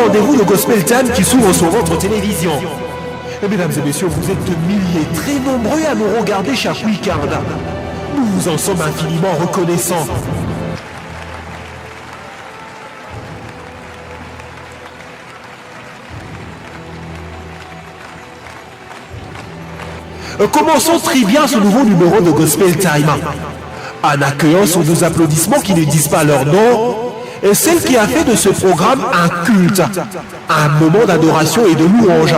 rendez-vous de Gospel Time qui s'ouvre sur votre télévision. Et mesdames et messieurs, vous êtes de milliers, très nombreux à nous regarder chaque week-end. Nous vous en sommes infiniment reconnaissants. Commençons très bien ce nouveau numéro de Gospel Time. En accueillant sur nos applaudissements qui ne disent pas leur nom, et celle qui a fait de ce programme un culte, un moment d'adoration et de louange,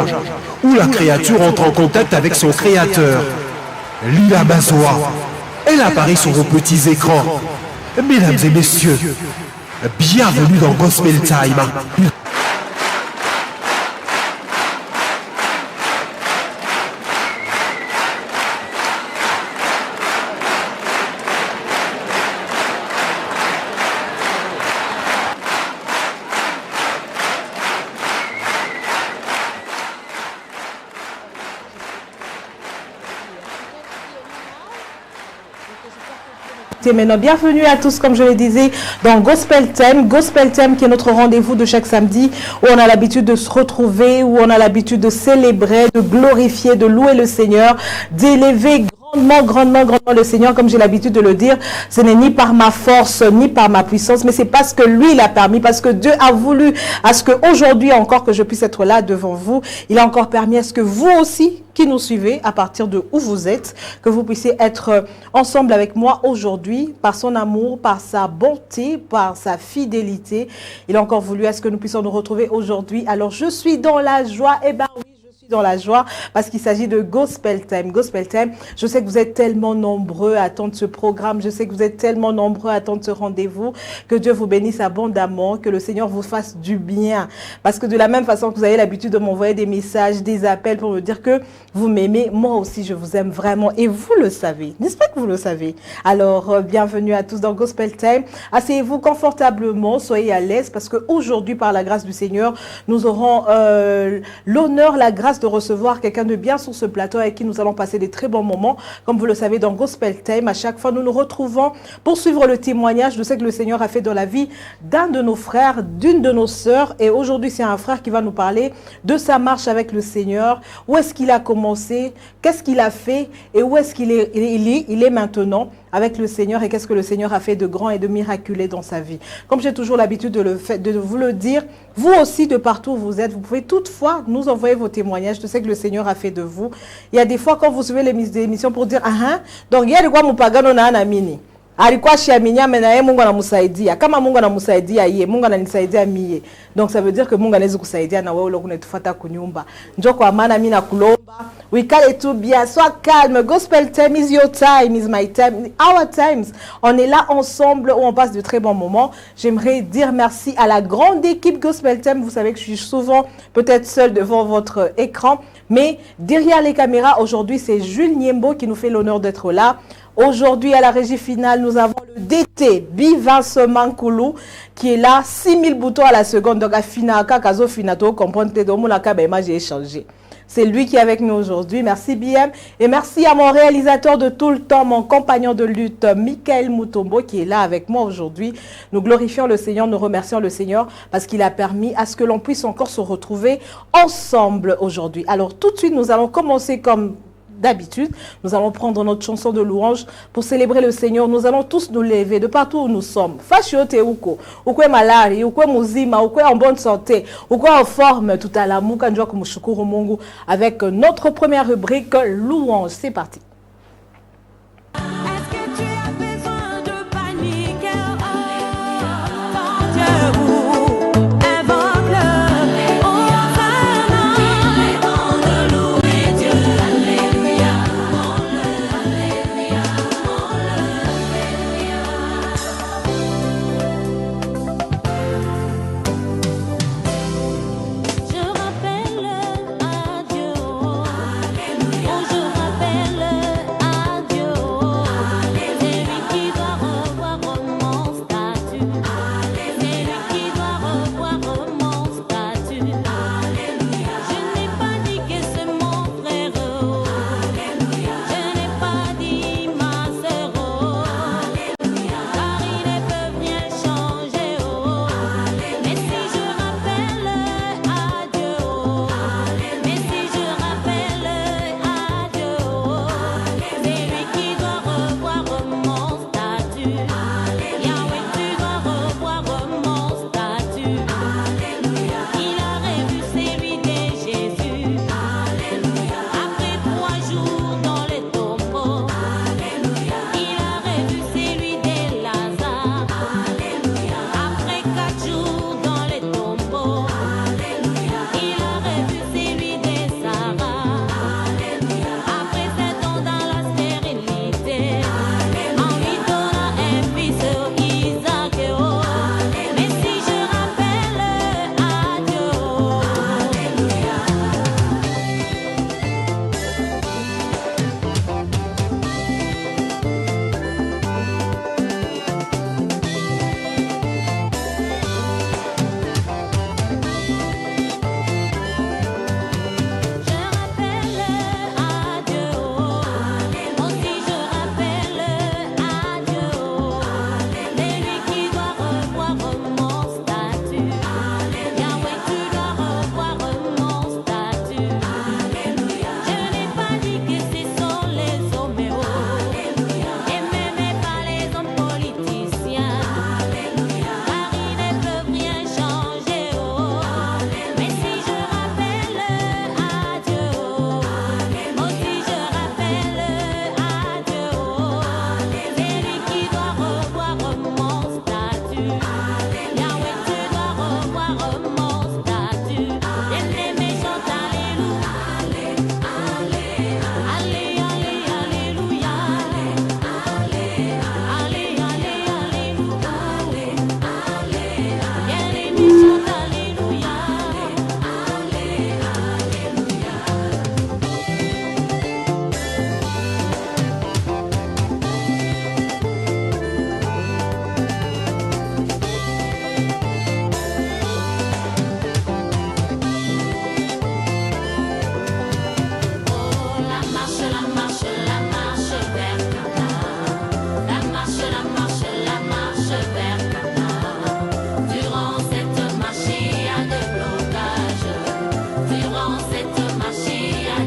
où la créature entre en contact avec son créateur. Lila Mazoa, elle apparaît sur vos petits écrans. Mesdames et messieurs, bienvenue dans Gospel Time. Maintenant, bienvenue à tous, comme je le disais, dans Gospel Time. Gospel Time qui est notre rendez-vous de chaque samedi où on a l'habitude de se retrouver, où on a l'habitude de célébrer, de glorifier, de louer le Seigneur, d'élever grandement le Seigneur, comme j'ai l'habitude de le dire. Ce n'est ni par ma force, ni par ma puissance, mais c'est parce que lui l'a permis, parce que Dieu a voulu à ce qu'aujourd'hui encore que je puisse être là devant vous. Il a encore permis à ce que vous aussi, qui nous suivez à partir de où vous êtes, que vous puissiez être ensemble avec moi aujourd'hui, par son amour, par sa bonté, par sa fidélité. Il a encore voulu à ce que nous puissions nous retrouver aujourd'hui. Alors je suis dans la joie, eh ben oui, dans la joie parce qu'il s'agit de Gospel Time. Gospel Time, je sais que vous êtes tellement nombreux à attendre ce programme, je sais que vous êtes tellement nombreux à attendre ce rendez-vous, que Dieu vous bénisse abondamment, que le Seigneur vous fasse du bien, parce que de la même façon que vous avez l'habitude de m'envoyer des messages, des appels pour me dire que vous m'aimez, moi aussi je vous aime vraiment et vous le savez, n'est-ce pas que vous le savez? Alors bienvenue à tous dans Gospel Time, asseyez-vous confortablement, soyez à l'aise parce qu'aujourd'hui par la grâce du Seigneur, nous aurons l'honneur, la grâce de recevoir quelqu'un de bien sur ce plateau avec qui nous allons passer des très bons moments. Comme vous le savez, dans Gospel Time, à chaque fois, nous nous retrouvons pour suivre le témoignage de ce que le Seigneur a fait dans la vie d'un de nos frères, d'une de nos sœurs. Et aujourd'hui, c'est un frère qui va nous parler de sa marche avec le Seigneur. Où est-ce qu'il a commencé? Qu'est-ce qu'il a fait? Et où est-ce qu'il est, il est maintenant avec le Seigneur et qu'est-ce que le Seigneur a fait de grand et de miraculeux dans sa vie. Comme j'ai toujours l'habitude de vous le dire, vous aussi, de partout où vous êtes, vous pouvez toutefois nous envoyer vos témoignages de ce que le Seigneur a fait de vous. Il y a des fois quand vous suivez l'émission pour dire, donc il y a de quoi mupagano na anamini. Alikuwa shiaminya mena ye Mungu anamusaidia. Kama Mungu anamusaidia ye, Mungu ananisaidia mie. Donc ça veut dire que Mungu anaweza kusaidia na wewe ule unatufuata kunyumba. Njoo kwa maana mimi nakulomba, wikale tu bien, sois calme. Gospel time is your time, is my time, our times. On est là ensemble où on passe de très bons moments. J'aimerais dire merci à la grande équipe Gospel Time. Vous savez que je suis souvent peut-être seule devant votre écran, mais derrière les caméras aujourd'hui, c'est Jules Niembo qui nous fait l'honneur d'être là. Aujourd'hui, à la régie finale, nous avons le DT, Bivince Mankoulou, qui est là, 6000 boutons à la seconde. Donc, à Finaka, Kazo Finato, comprendre que j'ai échangé. C'est lui qui est avec nous aujourd'hui. Merci BM. Et merci à mon réalisateur de tout le temps, mon compagnon de lutte, Michael Mutombo, qui est là avec moi aujourd'hui. Nous glorifions le Seigneur, nous remercions le Seigneur parce qu'il a permis à ce que l'on puisse encore se retrouver ensemble aujourd'hui. Alors, tout de suite, nous allons commencer comme d'habitude, nous allons prendre notre chanson de louange pour célébrer le Seigneur. Nous allons tous nous lever de partout où nous sommes. Fashiote uko, uko malari, uko muzima, uko en bonne santé, uko en forme, tout à la muka njua kumushukuru Mungu avec notre première rubrique louange. C'est parti. Je rappelle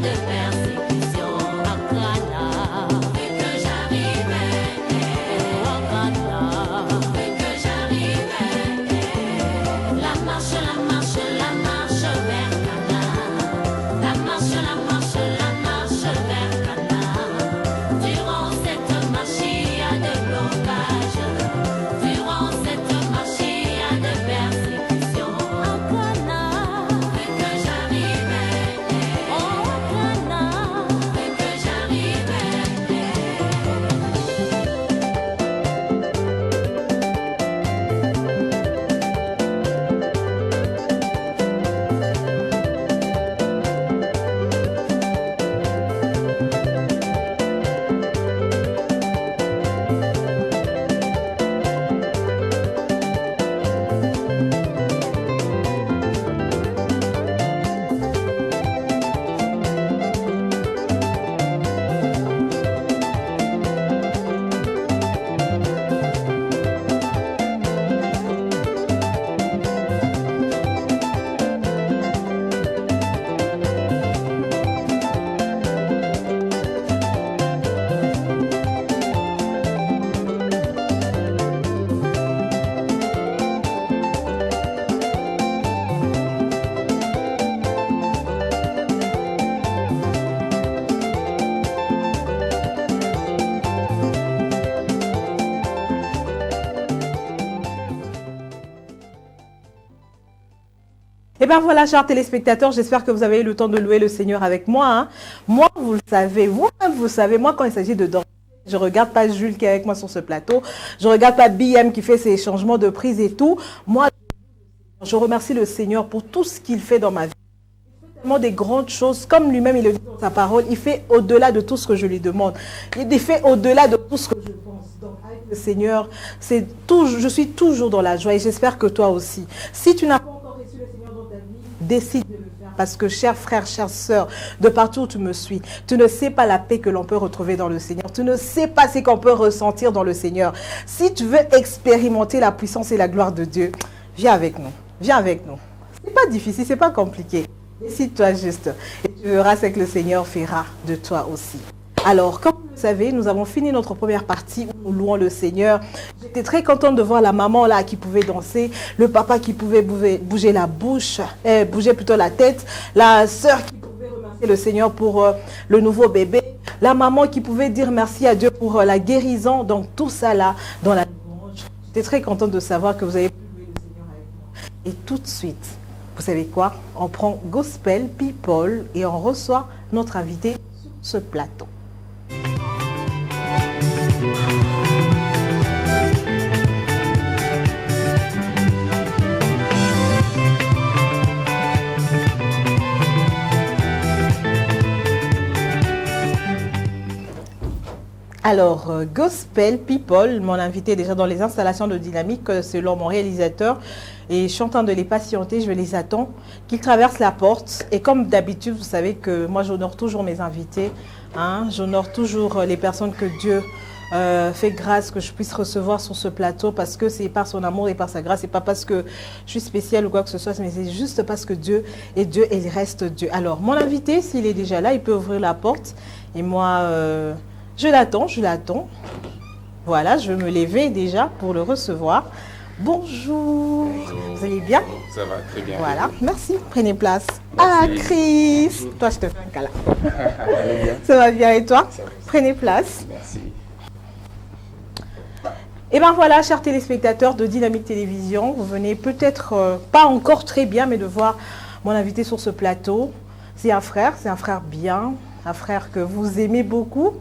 de persécution. Akana, vu que j'arrivais, Akana, vu que j'arrivais. La marche vers Cana. La marche vers Cana. Durant cette marche, il y a de blocages. Durant cette marche, il y a de persécutions. Akana, vu que j'arrivais. Oh, Akana, vu que j'arrivais. Et bien voilà, chers téléspectateurs, j'espère que vous avez eu le temps de louer le Seigneur avec moi. Hein. Moi, vous le savez, vous-même, vous savez, moi, quand il s'agit de danser, je ne regarde pas Jules qui est avec moi sur ce plateau. Je ne regarde pas BM qui fait ses changements de prise et tout. Moi, je remercie le Seigneur pour tout ce qu'il fait dans ma vie. Il fait tellement des grandes choses, comme lui-même, il le dit dans sa parole. Il fait au-delà de tout ce que je lui demande. Il fait au-delà de tout ce que je pense. Donc, avec le Seigneur, je suis toujours dans la joie et j'espère que toi aussi. Si tu n'as pas encore reçu le Seigneur dans ta vie, décide de le faire. Parce que, chers frères, chères sœurs, de partout où tu me suis, tu ne sais pas la paix que l'on peut retrouver dans le Seigneur. Tu ne sais pas ce qu'on peut ressentir dans le Seigneur. Si tu veux expérimenter la puissance et la gloire de Dieu, viens avec nous. Viens avec nous. C'est pas difficile, c'est pas compliqué. Décide-toi juste et tu verras ce que le Seigneur fera de toi aussi. Alors, comme vous le savez, nous avons fini notre première partie où nous louons le Seigneur. J'étais très contente de voir la maman là qui pouvait danser, le papa qui pouvait bouger la bouche, bouger plutôt la tête, la sœur qui pouvait remercier le Seigneur pour le nouveau bébé, la maman qui pouvait dire merci à Dieu pour la guérison. Donc tout ça là dans la louange. J'étais très contente de savoir que vous avez pu louer le Seigneur avec moi. Et tout de suite, vous savez quoi? On prend Gospel People et on reçoit notre invité sur ce plateau. Alors, Gospel People, mon invité déjà dans les installations de Dynamique, selon mon réalisateur, et je suis en train de les patienter, je les attends, qu'ils traversent la porte. Et comme d'habitude, vous savez que moi, j'honore toujours mes invités, hein, j'honore toujours les personnes que Dieu fait grâce que je puisse recevoir sur ce plateau, parce que c'est par son amour et par sa grâce, et pas parce que je suis spéciale ou quoi que ce soit, mais c'est juste parce que Dieu est Dieu et il reste Dieu. Alors, mon invité, s'il est déjà là, il peut ouvrir la porte, et moi... je l'attends. Voilà, je vais me lever déjà pour le recevoir. Bonjour. Bonjour. Vous allez bien? Ça va très bien. Voilà, merci. Prenez place. Merci. Ah, Chris. Toi, je te fais un câlin. Allez bien. Ça va bien et toi? Ça va. Prenez place. Merci. Et bien voilà, chers téléspectateurs de Dynamique Télévision, vous venez peut-être pas encore très bien, mais de voir mon invité sur ce plateau. C'est un frère bien, un frère que vous aimez beaucoup.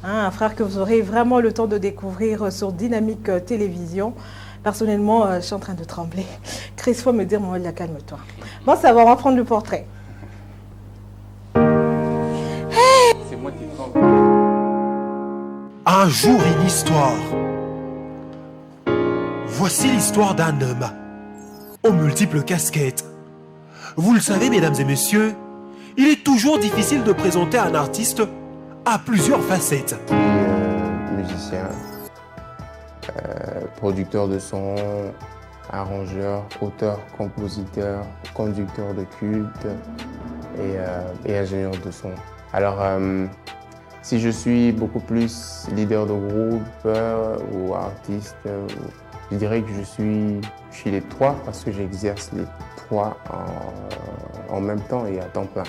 Hein, un frère que vous aurez vraiment le temps de découvrir sur Dynamique Télévision. Personnellement, je suis en train de trembler. Chris, il faut me dire, Mohamed, calme-toi. Bon, ça va, on va prendre le portrait. C'est moi qui tremble. Un jour, une histoire. Voici l'histoire d'un homme aux multiples casquettes. Vous le savez, mesdames et messieurs, il est toujours difficile de présenter un artiste à plusieurs facettes. Musicien, producteur de son, arrangeur, auteur, compositeur, conducteur de culte et ingénieur de son. Alors, si je suis beaucoup plus leader de groupe ou artiste, je dirais que je suis les trois parce que j'exerce les trois en même temps et à temps plein.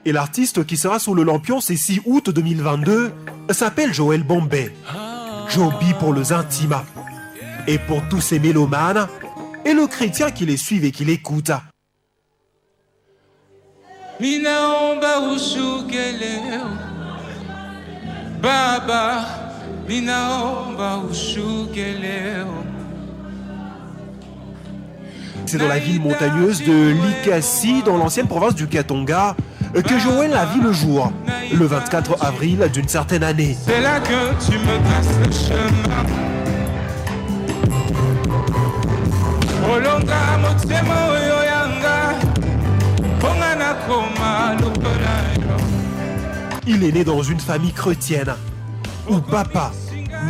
Et l'artiste qui sera sous le lampion ce 6 août 2022 s'appelle Joël Bombay. Joby pour les intimes. Et pour tous ces mélomanes et le chrétien qui les suit et qui l'écoute. Ninaomba ushukeleo Baba, ninaomba ushukeleo. C'est dans la ville montagneuse de Likasi, dans l'ancienne province du Katonga, que Joël a vu le jour, le 24 avril d'une certaine année. C'est là que tu me traces le chemin. Olonga motema oyo yanga, pongana koma lukolayo. Il est né dans une famille chrétienne, où papa,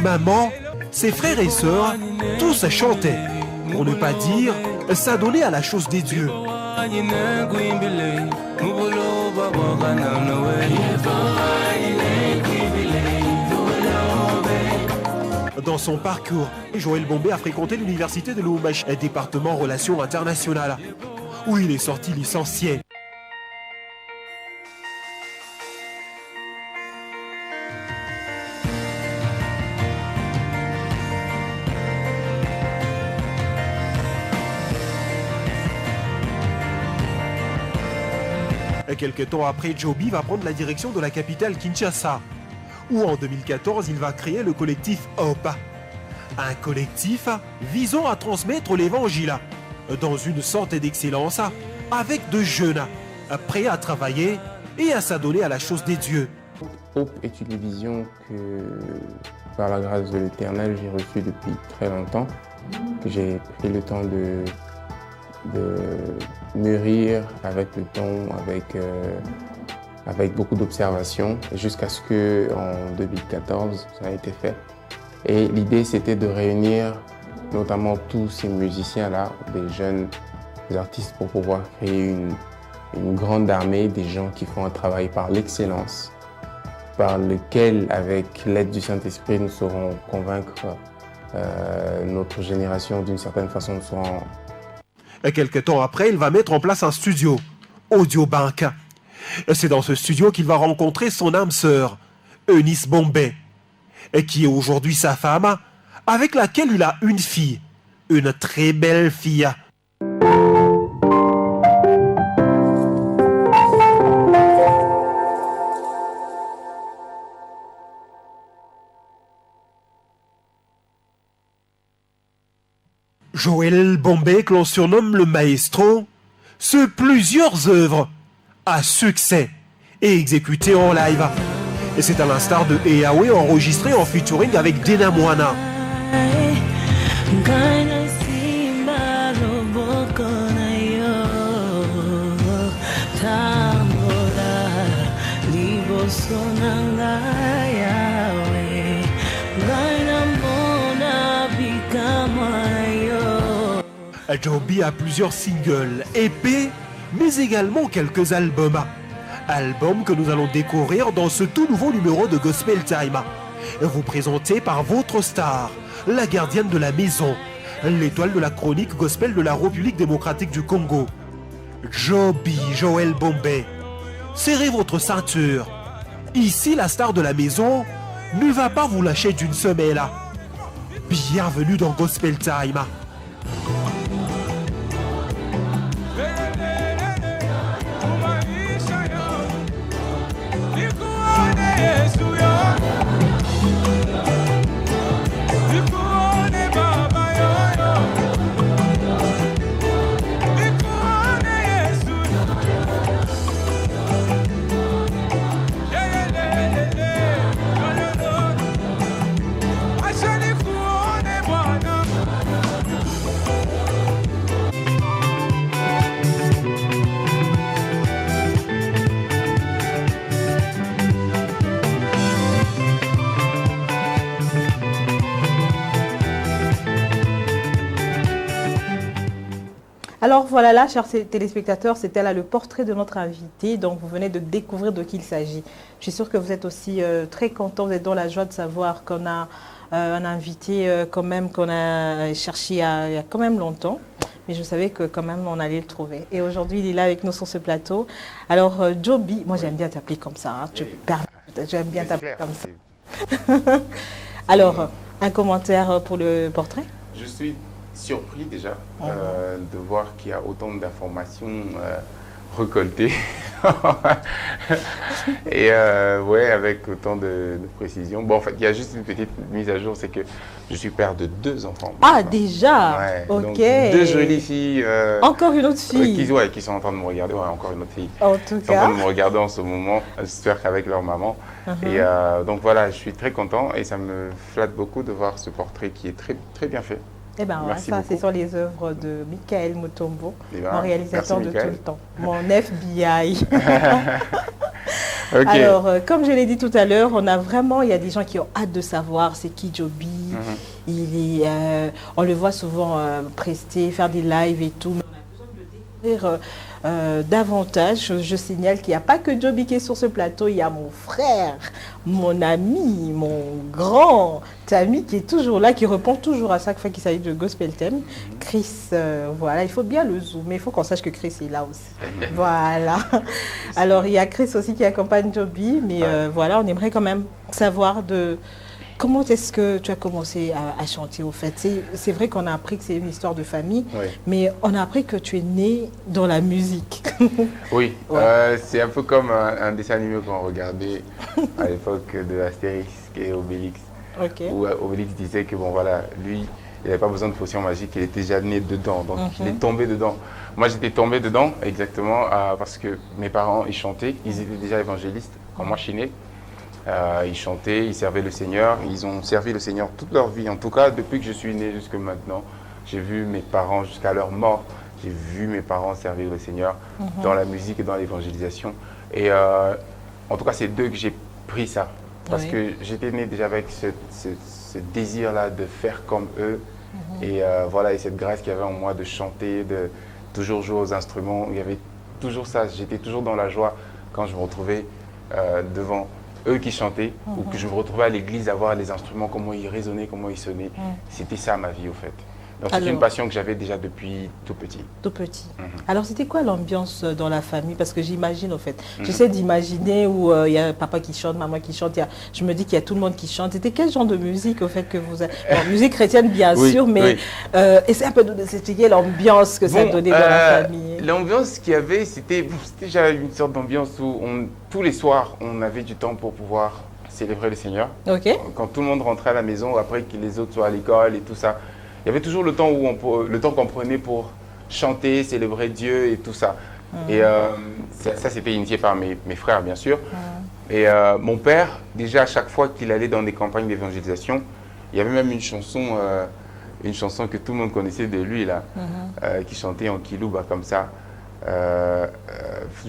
maman, ses frères et sœurs, tous chantaient, pour ne pas dire s'adonner à la chose des dieux. Dans son parcours, Joël Bombay a fréquenté l'université de Lubumbashi, département relations internationales, où il est sorti licencié. Quelques temps après, Joby va prendre la direction de la capitale Kinshasa, où en 2014, il va créer le collectif Hope, un collectif visant à transmettre l'évangile dans une sorte d'excellence avec de jeunes prêts à travailler et à s'adonner à la chose des dieux. Hope est une vision que, par la grâce de l'Éternel, j'ai reçue depuis très longtemps, que j'ai pris le temps de mûrir avec le temps, avec beaucoup d'observations, jusqu'à ce qu'en 2014, ça a été fait. Et l'idée, c'était de réunir notamment tous ces musiciens-là, des jeunes artistes, pour pouvoir créer une grande armée, des gens qui font un travail par l'excellence, par lequel, avec l'aide du Saint-Esprit, nous saurons convaincre notre génération d'une certaine façon de son. Et quelques temps après, il va mettre en place un studio, Audiobank. C'est dans ce studio qu'il va rencontrer son âme sœur, Eunice Bombay, et qui est aujourd'hui sa femme, avec laquelle il a une fille, une très belle fille. Joël Bombay, que l'on surnomme le maestro, sur plusieurs œuvres à succès et exécutées en live. Et c'est à l'instar de Eawe enregistré en featuring avec Dena Moana. Joby a plusieurs singles, EP, mais également quelques albums. Albums que nous allons découvrir dans ce tout nouveau numéro de Gospel Time. Vous présenté par votre star, la gardienne de la maison, l'étoile de la chronique gospel de la République démocratique du Congo. Joby, Joël Bombay. Serrez votre ceinture. Ici, la star de la maison ne va pas vous lâcher d'une semelle. Bienvenue dans Gospel Time. Alors voilà, là, chers téléspectateurs, c'était là le portrait de notre invité. Donc, vous venez de découvrir de qui il s'agit. Je suis sûre que vous êtes aussi très content, vous êtes dans la joie de savoir qu'on a un invité quand même qu'on a cherché il y a quand même longtemps. Mais je savais que quand même on allait le trouver. Et aujourd'hui, il est là avec nous sur ce plateau. Alors, Joby, moi j'aime bien t'appeler comme ça. Hein. J'aime bien t'appeler comme ça. Alors, un commentaire pour le portrait? Je suis surpris déjà de voir qu'il y a autant d'informations récoltées. Et ouais, avec autant de précision. Bon, en fait, il y a juste une petite mise à jour, c'est que je suis père de 2 enfants. Ah, déjà? Ouais, Ok. donc 2 jolies filles. Encore une autre fille? Qui sont en train de me regarder. Ouais, encore une autre fille. En tout Ils sont en train cas. de me regarder en ce moment, j'espère qu'avec leur maman. Et donc voilà, je suis très content et ça me flatte beaucoup de voir ce portrait qui est très, très bien fait. Eh bien, Merci ça, beaucoup. ce sont les œuvres de Michael Mutombo, Eh ben, mon réalisateur merci, de tout Michael. le temps, mon FBI. Ok. Alors, comme je l'ai dit tout à l'heure, il y a des gens qui ont hâte de savoir c'est qui Joby. On le voit souvent prester, faire des lives et tout, mais on a besoin de le découvrir davantage. Je signale qu'il n'y a pas que Joby qui est sur ce plateau, il y a mon frère, mon ami, mon grand ami qui est toujours là, qui répond toujours à chaque fois qu'il s'agit de Gospel Thème. Chris, voilà, il faut bien le zoomer, il faut qu'on sache que Chris est là aussi. Voilà. Alors, il y a Chris aussi qui accompagne Joby, mais voilà, on aimerait quand même savoir comment est-ce que tu as commencé à chanter au fait? C'est vrai qu'on a appris que c'est une histoire de famille, Oui. mais on a appris que tu es né dans la musique. Oui, Ouais. c'est un peu comme un dessin animé qu'on regardait à l'époque de Astérix et Obélix, Ok. où Obélix disait que bon voilà, lui, il n'avait pas besoin de potion magique, il était déjà né dedans, donc il est tombé dedans. Moi j'étais tombé dedans exactement parce que mes parents ils chantaient, ils étaient déjà évangélistes quand moi je suis né. Ils chantaient, ils servaient le Seigneur, ils ont servi le Seigneur toute leur vie. En tout cas, depuis que je suis né jusqu'à maintenant, j'ai vu mes parents jusqu'à leur mort. J'ai vu mes parents servir le Seigneur dans la musique et dans l'évangélisation. Et en tout cas, c'est d'eux que j'ai pris ça. Parce que j'étais né déjà avec ce désir-là de faire comme eux. Et voilà, et cette grâce qu'il y avait en moi de chanter, de toujours jouer aux instruments. Il y avait toujours ça. J'étais toujours dans la joie quand je me retrouvais devant eux qui chantaient, ou que je me retrouvais à l'église à voir les instruments, comment ils résonnaient, comment ils sonnaient. C'était ça ma vie au fait. Donc c'est une passion que j'avais déjà depuis tout petit. Tout petit. Alors, c'était quoi l'ambiance dans la famille? Parce que j'imagine, au fait, j'essaie d'imaginer où il y a papa qui chante, maman qui chante, je me dis qu'il y a tout le monde qui chante. C'était quel genre de musique, au fait, que vous avez? Bon, musique chrétienne, bien sûr, mais essaie un peu de nous expliquer l'ambiance que ça donnait dans la famille. L'ambiance qu'il y avait, c'était déjà une sorte d'ambiance où tous les soirs, on avait du temps pour pouvoir célébrer le Seigneur. Ok. Quand tout le monde rentrait à la maison, après que les autres soient à l'école et tout ça, il y avait toujours le temps qu'on prenait pour chanter, célébrer Dieu et tout ça. Et ça c'était initié par mes frères, bien sûr. Et mon père, déjà, à chaque fois qu'il allait dans des campagnes d'évangélisation, il y avait même une chanson que tout le monde connaissait de lui, là, qui chantait en kilouba comme ça. Je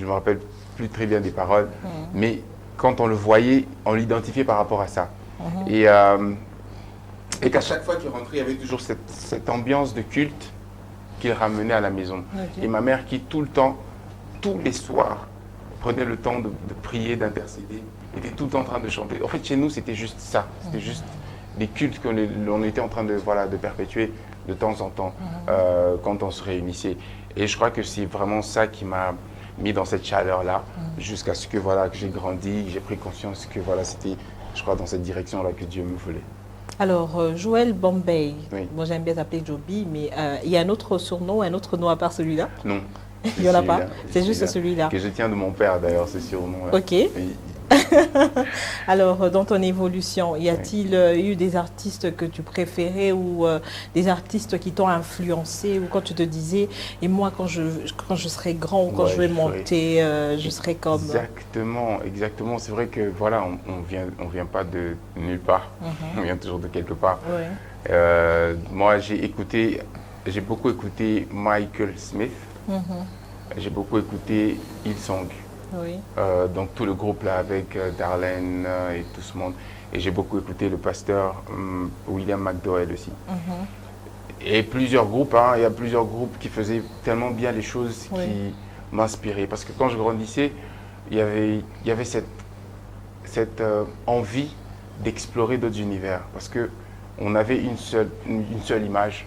ne me rappelle plus très bien des paroles, mais quand on le voyait, on l'identifiait par rapport à ça. Et qu'à chaque fois qu'il rentrait, il y avait toujours cette ambiance de culte qu'il ramenait à la maison. Et ma mère qui tout le temps, tous les soirs, prenait le temps de prier, d'intercéder, était tout le temps en train de chanter. En fait, chez nous, c'était juste ça. C'était juste des cultes qu'on était en train de perpétuer de temps en temps quand on se réunissait. Et je crois que c'est vraiment ça qui m'a mis dans cette chaleur-là, jusqu'à ce que, que j'ai grandi, j'ai pris conscience que c'était, je crois, dans cette direction-là que Dieu me voulait. Alors, Joël Bombay, Oui. moi j'aime bien t'appeler Joby, mais il y a un autre surnom, un autre nom à part celui-là? Non. Il n'y en a pas? C'est juste celui-là. Que je tiens de mon père d'ailleurs, ce surnom. Ok. Oui. Alors, dans ton évolution, y a-t-il eu des artistes que tu préférais ou des artistes qui t'ont influencé ou quand tu te disais, et moi quand je serai grand ou quand je vais monter, je serai comme... Exactement. C'est vrai que voilà, on vient pas de nulle part, on vient toujours de quelque part. Ouais. Moi, j'ai beaucoup écouté Michael Smith, j'ai beaucoup écouté Hillsong. Oui. Donc tout le groupe là avec Darlene et tout ce monde. Et j'ai beaucoup écouté le pasteur William McDowell aussi. Et plusieurs groupes, hein, il y a plusieurs groupes qui faisaient tellement bien les choses Oui. qui m'inspiraient. Parce que quand je grandissais, il y avait cette envie d'explorer d'autres univers. Parce qu'on avait une seule image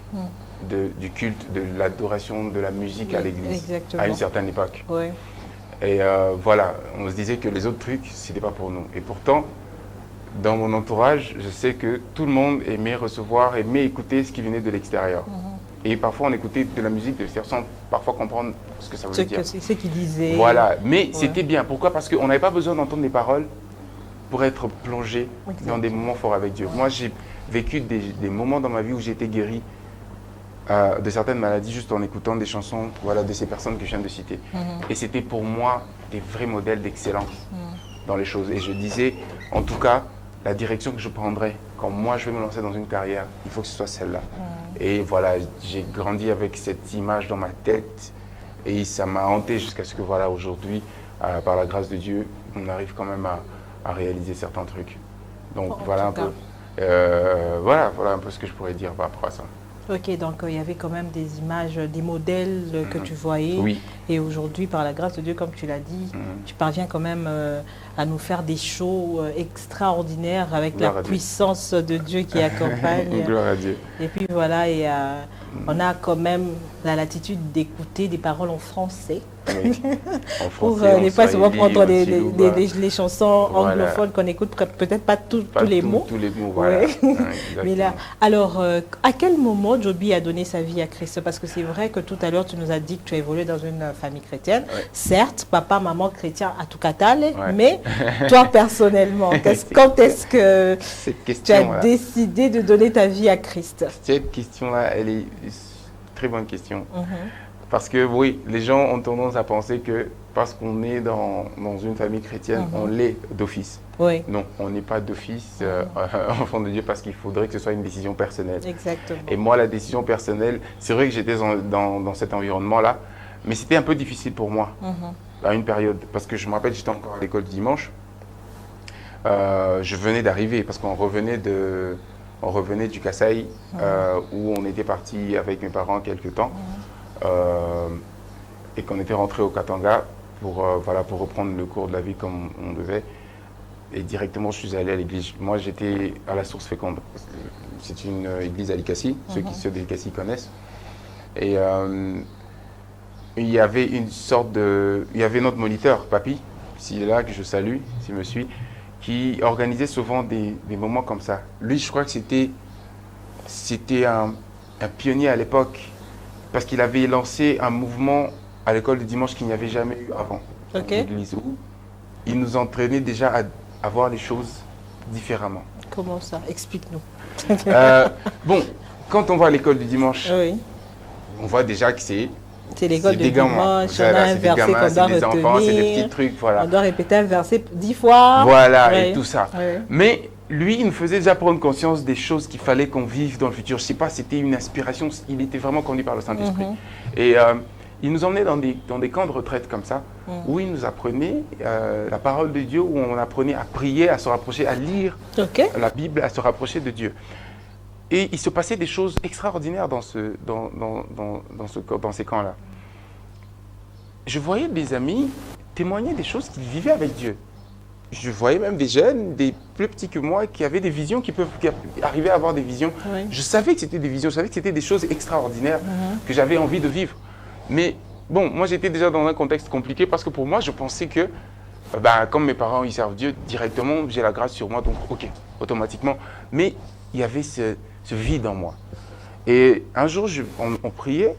du culte, de l'adoration, de la musique à l'église Exactement. à une certaine époque. Oui. Et voilà, on se disait que les autres trucs, c'était pas pour nous. Et pourtant, dans mon entourage, je sais que tout le monde aimait recevoir, aimait écouter ce qui venait de l'extérieur. Et parfois, on écoutait de la musique de l'extérieur sans parfois comprendre ce que ça voulait dire. C'est ce qu'il disait. Voilà, mais c'était bien. Pourquoi? Parce qu'on n'avait pas besoin d'entendre les paroles pour être plongé dans des moments forts avec Dieu. Moi, j'ai vécu des moments dans ma vie où j'ai été guéri de certaines maladies juste en écoutant des chansons, voilà, de ces personnes que je viens de citer. Et c'était pour moi des vrais modèles d'excellence dans les choses. Et je disais, en tout cas, la direction que je prendrai quand moi je vais me lancer dans une carrière, il faut que ce soit celle-là. Et voilà, j'ai grandi avec cette image dans ma tête et ça m'a hanté jusqu'à ce que voilà, aujourd'hui, par la grâce de Dieu, on arrive quand même à réaliser certains trucs. Donc voilà un peu. Voilà un peu ce que je pourrais dire par rapport à ça. Ok, donc il y avait quand même des images, des modèles que tu voyais. Oui. Et aujourd'hui, par la grâce de Dieu, comme tu l'as dit, tu parviens quand même à nous faire des shows extraordinaires avec Gloire la à Dieu. puissance de Dieu qui accompagne. Gloire à Dieu. Et puis voilà, et on a quand même la latitude d'écouter des paroles en français. Oui. En Pour français, en ne pas souvent swahili, prendre en chiluba. les chansons Voilà. anglophones qu'on écoute peut-être pas tous Pas les mots. Tous les mots, voilà. Ouais. Hein, Mais là, exactement. alors, à quel moment Joby a donné sa vie à Christ? Parce que c'est vrai que tout à l'heure, tu nous as dit que tu as évolué dans une famille chrétienne. Ouais. Certes, papa, maman chrétien à tout catale, Ouais. mais toi personnellement, quand est-ce que Cette tu as question-là, décidé de donner ta vie à Christ? cette question-là, elle est une très bonne question. Mhm. Parce que oui, les gens ont tendance à penser que parce qu'on est dans une famille chrétienne, on l'est d'office. Oui, Non, on n'est pas d'office enfant de Dieu parce qu'il faudrait que ce soit une décision personnelle. exactement. Et moi, la décision personnelle, c'est vrai que j'étais dans cet environnement-là, mais c'était un peu difficile pour moi à une période. Parce que je me rappelle, j'étais encore à l'école du dimanche. Je venais d'arriver parce qu'on revenait du Kasaï où on était parti avec mes parents quelques temps et qu'on était rentré au Katanga pour reprendre le cours de la vie comme on devait. Et directement, je suis allé à l'église. Moi, j'étais à la Source Féconde. C'est une église à Likassi, ceux de Likassi connaissent. Et il y avait il y avait notre moniteur, Papy, s'il est là, que je salue, s'il me suit, qui organisait souvent des moments comme ça. Lui, je crois que c'était un pionnier à l'époque, parce qu'il avait lancé un mouvement à l'école du dimanche qu'il n'y avait jamais eu avant. Ok. L'église où il nous entraînait déjà à voir les choses différemment. Comment ça? Explique-nous. Bon, quand on va à l'école du dimanche, Oui, on voit déjà que c'est l'école de des gamins. dimanche, on a un C'est des verset gamins, qu'on doit c'est des enfants, c'est des petits retenir. trucs, voilà. On doit répéter un verset 10 fois. Voilà, Ouais. et tout ça. Ouais. Mais lui, il nous faisait déjà prendre conscience des choses qu'il fallait qu'on vive dans le futur. Je ne sais pas, c'était une inspiration, il était vraiment conduit par le Saint-Esprit. Et il nous emmenait dans des camps de retraite comme ça, où il nous apprenait la parole de Dieu, où on apprenait à prier, à se rapprocher, à lire Ok. la Bible, à se rapprocher de Dieu. Et il se passait des choses extraordinaires dans ces camps-là. Je voyais des amis témoigner des choses qu'ils vivaient avec Dieu. Je voyais même des jeunes, des plus petits que moi, qui avaient des visions, qui arrivaient à avoir des visions. Oui. Je savais que c'était des visions, je savais que c'était des choses extraordinaires que j'avais envie de vivre. Mais bon, moi j'étais déjà dans un contexte compliqué parce que pour moi, je pensais que, comme mes parents ils servent Dieu directement, j'ai la grâce sur moi, donc ok, automatiquement. Mais il y avait ce vide en moi. Et un jour, on priait.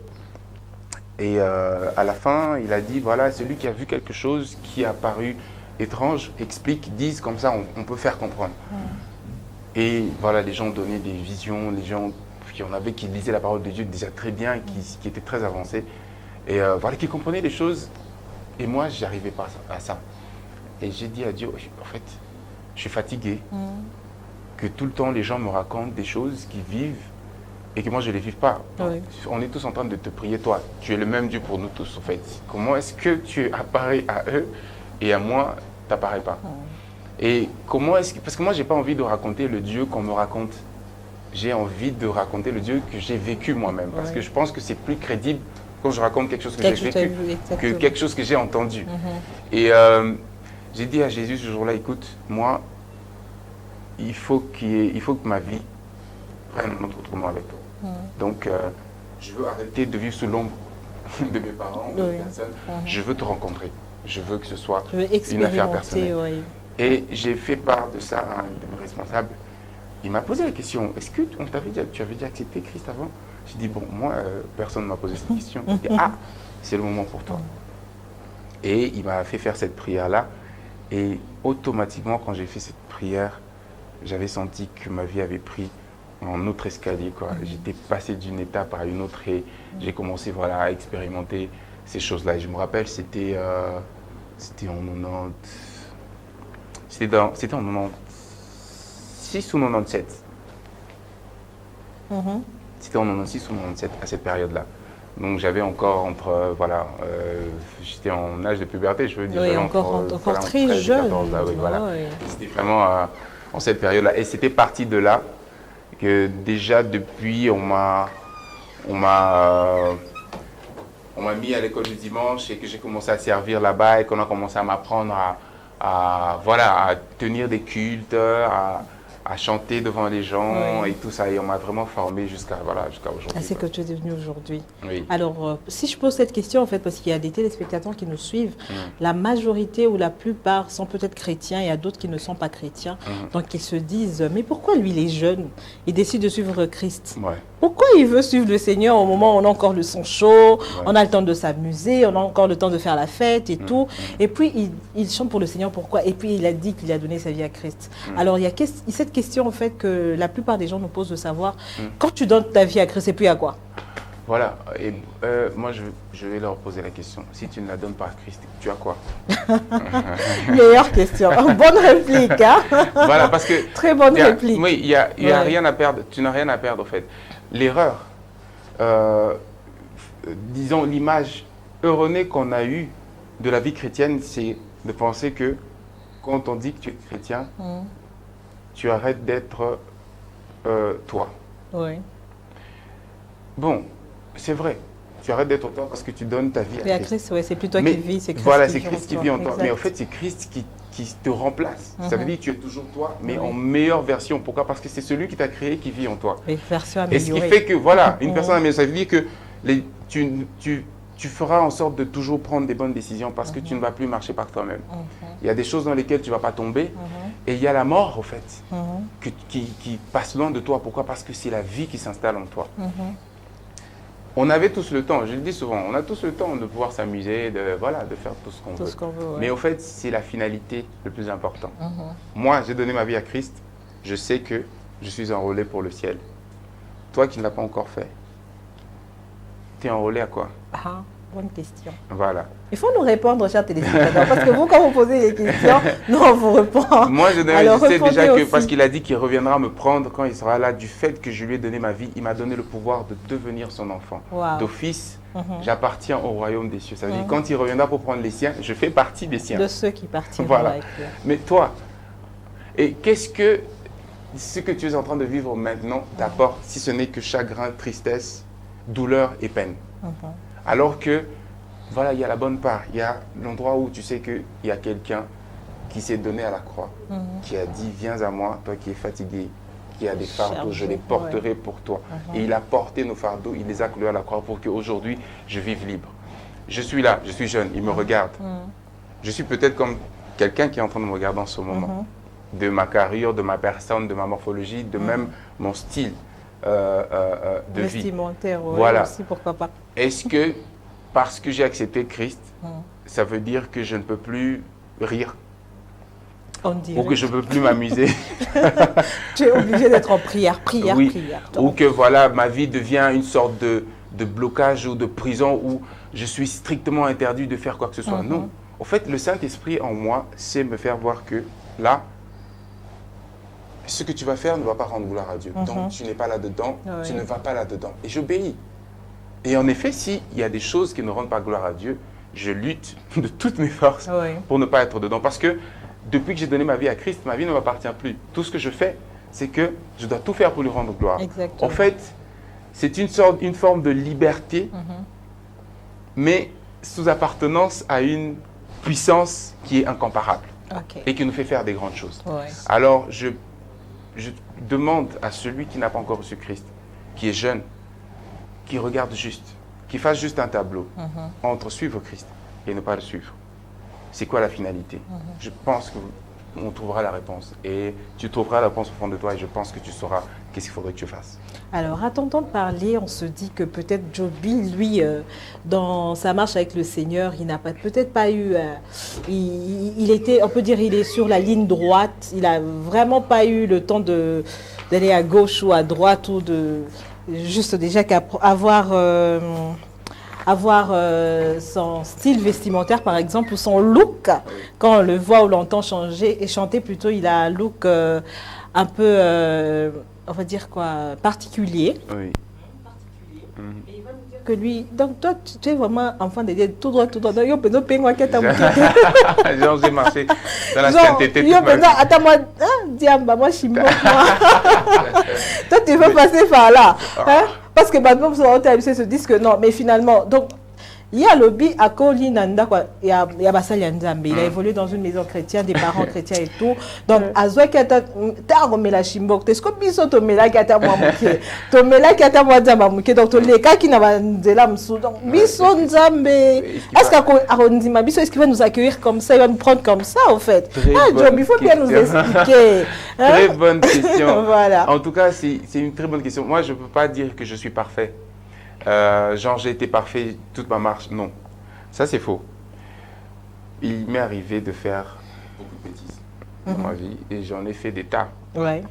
Et à la fin, il a dit, voilà, celui qui a vu quelque chose qui a paru étrange, explique, dise, comme ça, on peut faire comprendre. Et voilà, les gens donnaient des visions, les gens qui lisaient la parole de Dieu déjà très bien, qui étaient très avancés, et voilà, qui comprenaient les choses. Et moi, je n'arrivais pas à ça. Et j'ai dit à Dieu, en fait, je suis fatigué, que tout le temps, les gens me racontent des choses qu'ils vivent, et que moi, je ne les vive pas. Oui. On est tous en train de te prier, toi. Tu es le même Dieu pour nous tous, en fait. Comment est-ce que tu apparais à eux et à moi, tu n'apparais pas? Et comment est-ce que... Parce que moi, je n'ai pas envie de raconter le Dieu qu'on me raconte. j'ai envie de raconter le Dieu que j'ai vécu moi-même. Parce que je pense que c'est plus crédible quand je raconte quelque chose que j'ai vécu que quelque chose que j'ai entendu. Et j'ai dit à Jésus ce jour-là, écoute, moi, il faut que ma vie prenne un autre tournant avec toi. Donc, je veux arrêter de vivre sous l'ombre de mes parents, de personnes. Je veux te rencontrer. Je veux que ce soit une affaire personnelle. Et j'ai fait part de ça à un de mes responsables. Il m'a posé la question, est-ce que tu avais déjà accepté Christ avant? J'ai dit, bon, moi, personne ne m'a posé cette question. Il dit, ah, c'est le moment pour toi. Et il m'a fait faire cette prière-là. Et automatiquement, quand j'ai fait cette prière, j'avais senti que ma vie avait pris un autre escalier, quoi. J'étais passé d'une étape à une autre et j'ai commencé à expérimenter ces choses-là. Et je me rappelle, c'était en 90... C'était en 96 ou 97. C'était en 96 ou 97 à cette période-là. Donc j'avais encore j'étais en âge de puberté, je veux dire. Oui, encore très jeune. 14, là, oui, voilà. C'était vraiment en cette période-là. Et c'était parti de là que déjà depuis, on m'a mis à l'école du dimanche et que j'ai commencé à servir là-bas et qu'on a commencé à m'apprendre à tenir des cultes, à chanter devant les gens et tout ça. Et on m'a vraiment formé jusqu'à aujourd'hui. C'est que tu es devenu aujourd'hui. Oui. Alors, si je pose cette question, en fait, parce qu'il y a des téléspectateurs qui nous suivent, la majorité ou la plupart sont peut-être chrétiens, il y a d'autres qui ne sont pas chrétiens. Donc, ils se disent, mais pourquoi lui, il est jeune, il décide de suivre Christ? Pourquoi il veut suivre le Seigneur au moment où on a encore le son chaud, on a le temps de s'amuser, on a encore le temps de faire la fête et tout. Et puis, il chante pour le Seigneur, pourquoi? Et puis, il a dit qu'il a donné sa vie à Christ. Alors, il y a cette question, en fait, que la plupart des gens nous posent de savoir, quand tu donnes ta vie à Christ, et puis à quoi? Voilà. Et moi, je vais leur poser la question. Si tu ne la donnes pas à Christ, tu as quoi? Meilleure question. Bonne réplique, hein? Voilà, parce que... Très bonne réplique. Oui, il y a rien à perdre. Tu n'as rien à perdre, en fait. L'erreur, disons l'image erronée qu'on a eue de la vie chrétienne, c'est de penser que quand on dit que tu es chrétien, tu arrêtes d'être toi. Oui. Bon, c'est vrai. Tu arrêtes d'être toi parce que tu donnes ta vie à Christ. C'est plus toi qui vis, c'est Christ voilà, c'est Christ qui vit en toi. Mais en fait, c'est Christ qui te remplace. Ça veut dire que tu es toujours toi, mais en meilleure version. Pourquoi? Parce que c'est celui qui t'a créé qui vit en toi. Une version améliorée. Et ce qui fait que, une personne améliorée, ça veut dire que tu feras en sorte de toujours prendre des bonnes décisions parce que tu ne vas plus marcher par toi-même. Il y a des choses dans lesquelles tu ne vas pas tomber et il y a la mort, en fait, qui passe loin de toi. Pourquoi? Parce que c'est la vie qui s'installe en toi. On avait tous le temps, je le dis souvent, on a tous le temps de pouvoir s'amuser, de faire tout ce qu'on veut. Mais au fait, c'est la finalité le plus important. Moi, j'ai donné ma vie à Christ, je sais que je suis enrôlé pour le ciel. Toi qui ne l'as pas encore fait, tu es enrôlé à quoi? Bonne question. Voilà. Il faut nous répondre, chers téléspectateurs, parce que vous, quand vous posez les questions, nous, on vous répond. Moi, je sais déjà que, parce qu'il a dit qu'il reviendra me prendre quand il sera là, du fait que je lui ai donné ma vie, il m'a donné le pouvoir de devenir son enfant. D'office, j'appartiens au royaume des cieux. Ça veut dire quand il reviendra pour prendre les siens, je fais partie des siens. De ceux qui partiront avec lui. Mais toi, et qu'est-ce que ce que tu es en train de vivre maintenant t'apporte, si ce n'est que chagrin, tristesse, douleur et peine? Alors que, il y a la bonne part, il y a l'endroit où tu sais qu'il y a quelqu'un qui s'est donné à la croix, qui a dit, viens à moi, toi qui es fatigué, qui a des fardeaux, je les porterai pour toi. Et il a porté nos fardeaux, il les a cloués à la croix pour qu'aujourd'hui, je vive libre. Je suis là, je suis jeune, il me regarde. Je suis peut-être comme quelqu'un qui est en train de me regarder en ce moment. De ma carrure, de ma personne, de ma morphologie, de même mon style. De vie. Vestimentaire, aussi, pourquoi pas. Est-ce que, parce que j'ai accepté Christ, ça veut dire que je ne peux plus rire? Ou que je ne peux plus m'amuser? Tu es obligé d'être en prière. Ou que ma vie devient une sorte de blocage ou de prison où je suis strictement interdit de faire quoi que ce soit. Non. En fait, le Saint-Esprit en moi sait me faire voir que là, ce que tu vas faire ne va pas rendre gloire à Dieu. Donc, tu n'es pas là-dedans, tu ne vas pas là-dedans. Et j'obéis. Et en effet, s'il y a des choses qui ne rendent pas gloire à Dieu, je lutte de toutes mes forces pour ne pas être dedans. Parce que depuis que j'ai donné ma vie à Christ, ma vie ne m'appartient plus. Tout ce que je fais, c'est que je dois tout faire pour lui rendre gloire. Exactement. En fait, c'est une forme de liberté, mais sous appartenance à une puissance qui est incomparable Ok. et qui nous fait faire des grandes choses. Ouais. Alors, je demande à celui qui n'a pas encore reçu Christ, qui est jeune, qui regarde juste, qui fasse juste un tableau entre suivre Christ et ne pas le suivre. C'est quoi la finalité? Je pense qu'on trouvera la réponse. Et tu trouveras la réponse au fond de toi et je pense que tu sauras qu'est-ce qu'il faudrait que tu fasses. Alors, à t'entendre parler, on se dit que peut-être Joby, lui, dans sa marche avec le Seigneur, il n'a peut-être pas eu... il était, on peut dire, il est sur la ligne droite. Il n'a vraiment pas eu le temps d'aller à gauche ou à droite ou de... Juste déjà qu'avoir... avoir son style vestimentaire, par exemple, ou son look. Quand on le voit ou l'entend changer et chanter, plutôt, il a un look un peu, on va dire quoi, particulier. Oui. Que lui, donc toi, tu es vraiment enfant de Dieu, tout droit. Donc, yo, peut-être, Genre, j'ai marché dans la sainteté toute ma vie. attends, moi, diamba, moi, je suis mort, moi. Toi, tu veux passer par là. Hein? Parce que maintenant, on se disent que non, mais finalement, donc, il y a lobby à Koli Nanda, quoi. Il y a Bassali Nzambe. Il a évolué dans une maison chrétienne, des parents chrétiens et tout. Donc, à Zoé Kata, t'as remis la chimbok. T'es ce que biso tomela kata moi mouké. Tomela kata moi nzamba mouké. Donc, tous les cas qui n'avaient nzela msou. Donc, biso nzambe. Est-ce qu'Arondima, biso, est-ce qu'il va nous accueillir comme ça? Il va nous prendre comme ça, au fait? Job, il faut bien nous expliquer. Très bonne question. Voilà. En tout cas, c'est une très bonne question. Moi, je ne peux pas dire que je suis parfait. Genre, j'ai été parfait toute ma marche. Non, ça c'est faux. Il m'est arrivé de faire beaucoup de bêtises dans ma vie et j'en ai fait des tas. Ouais.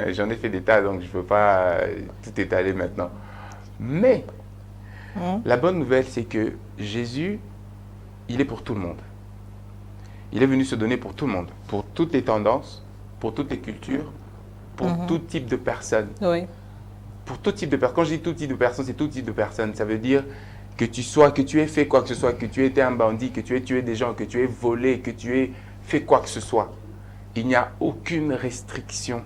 J'en ai fait des tas, donc je ne peux pas tout étaler maintenant. Mais la bonne nouvelle, c'est que Jésus, il est pour tout le monde. Il est venu se donner pour tout le monde, pour toutes les tendances, pour toutes les cultures, pour tout type de personnes. Oui. Pour tout type de personnes. Quand je dis tout type de personnes, c'est tout type de personnes. Ça veut dire que tu aies fait quoi que ce soit, que tu aies été un bandit, que tu aies tué des gens, que tu aies volé, que tu aies fait quoi que ce soit. Il n'y a aucune restriction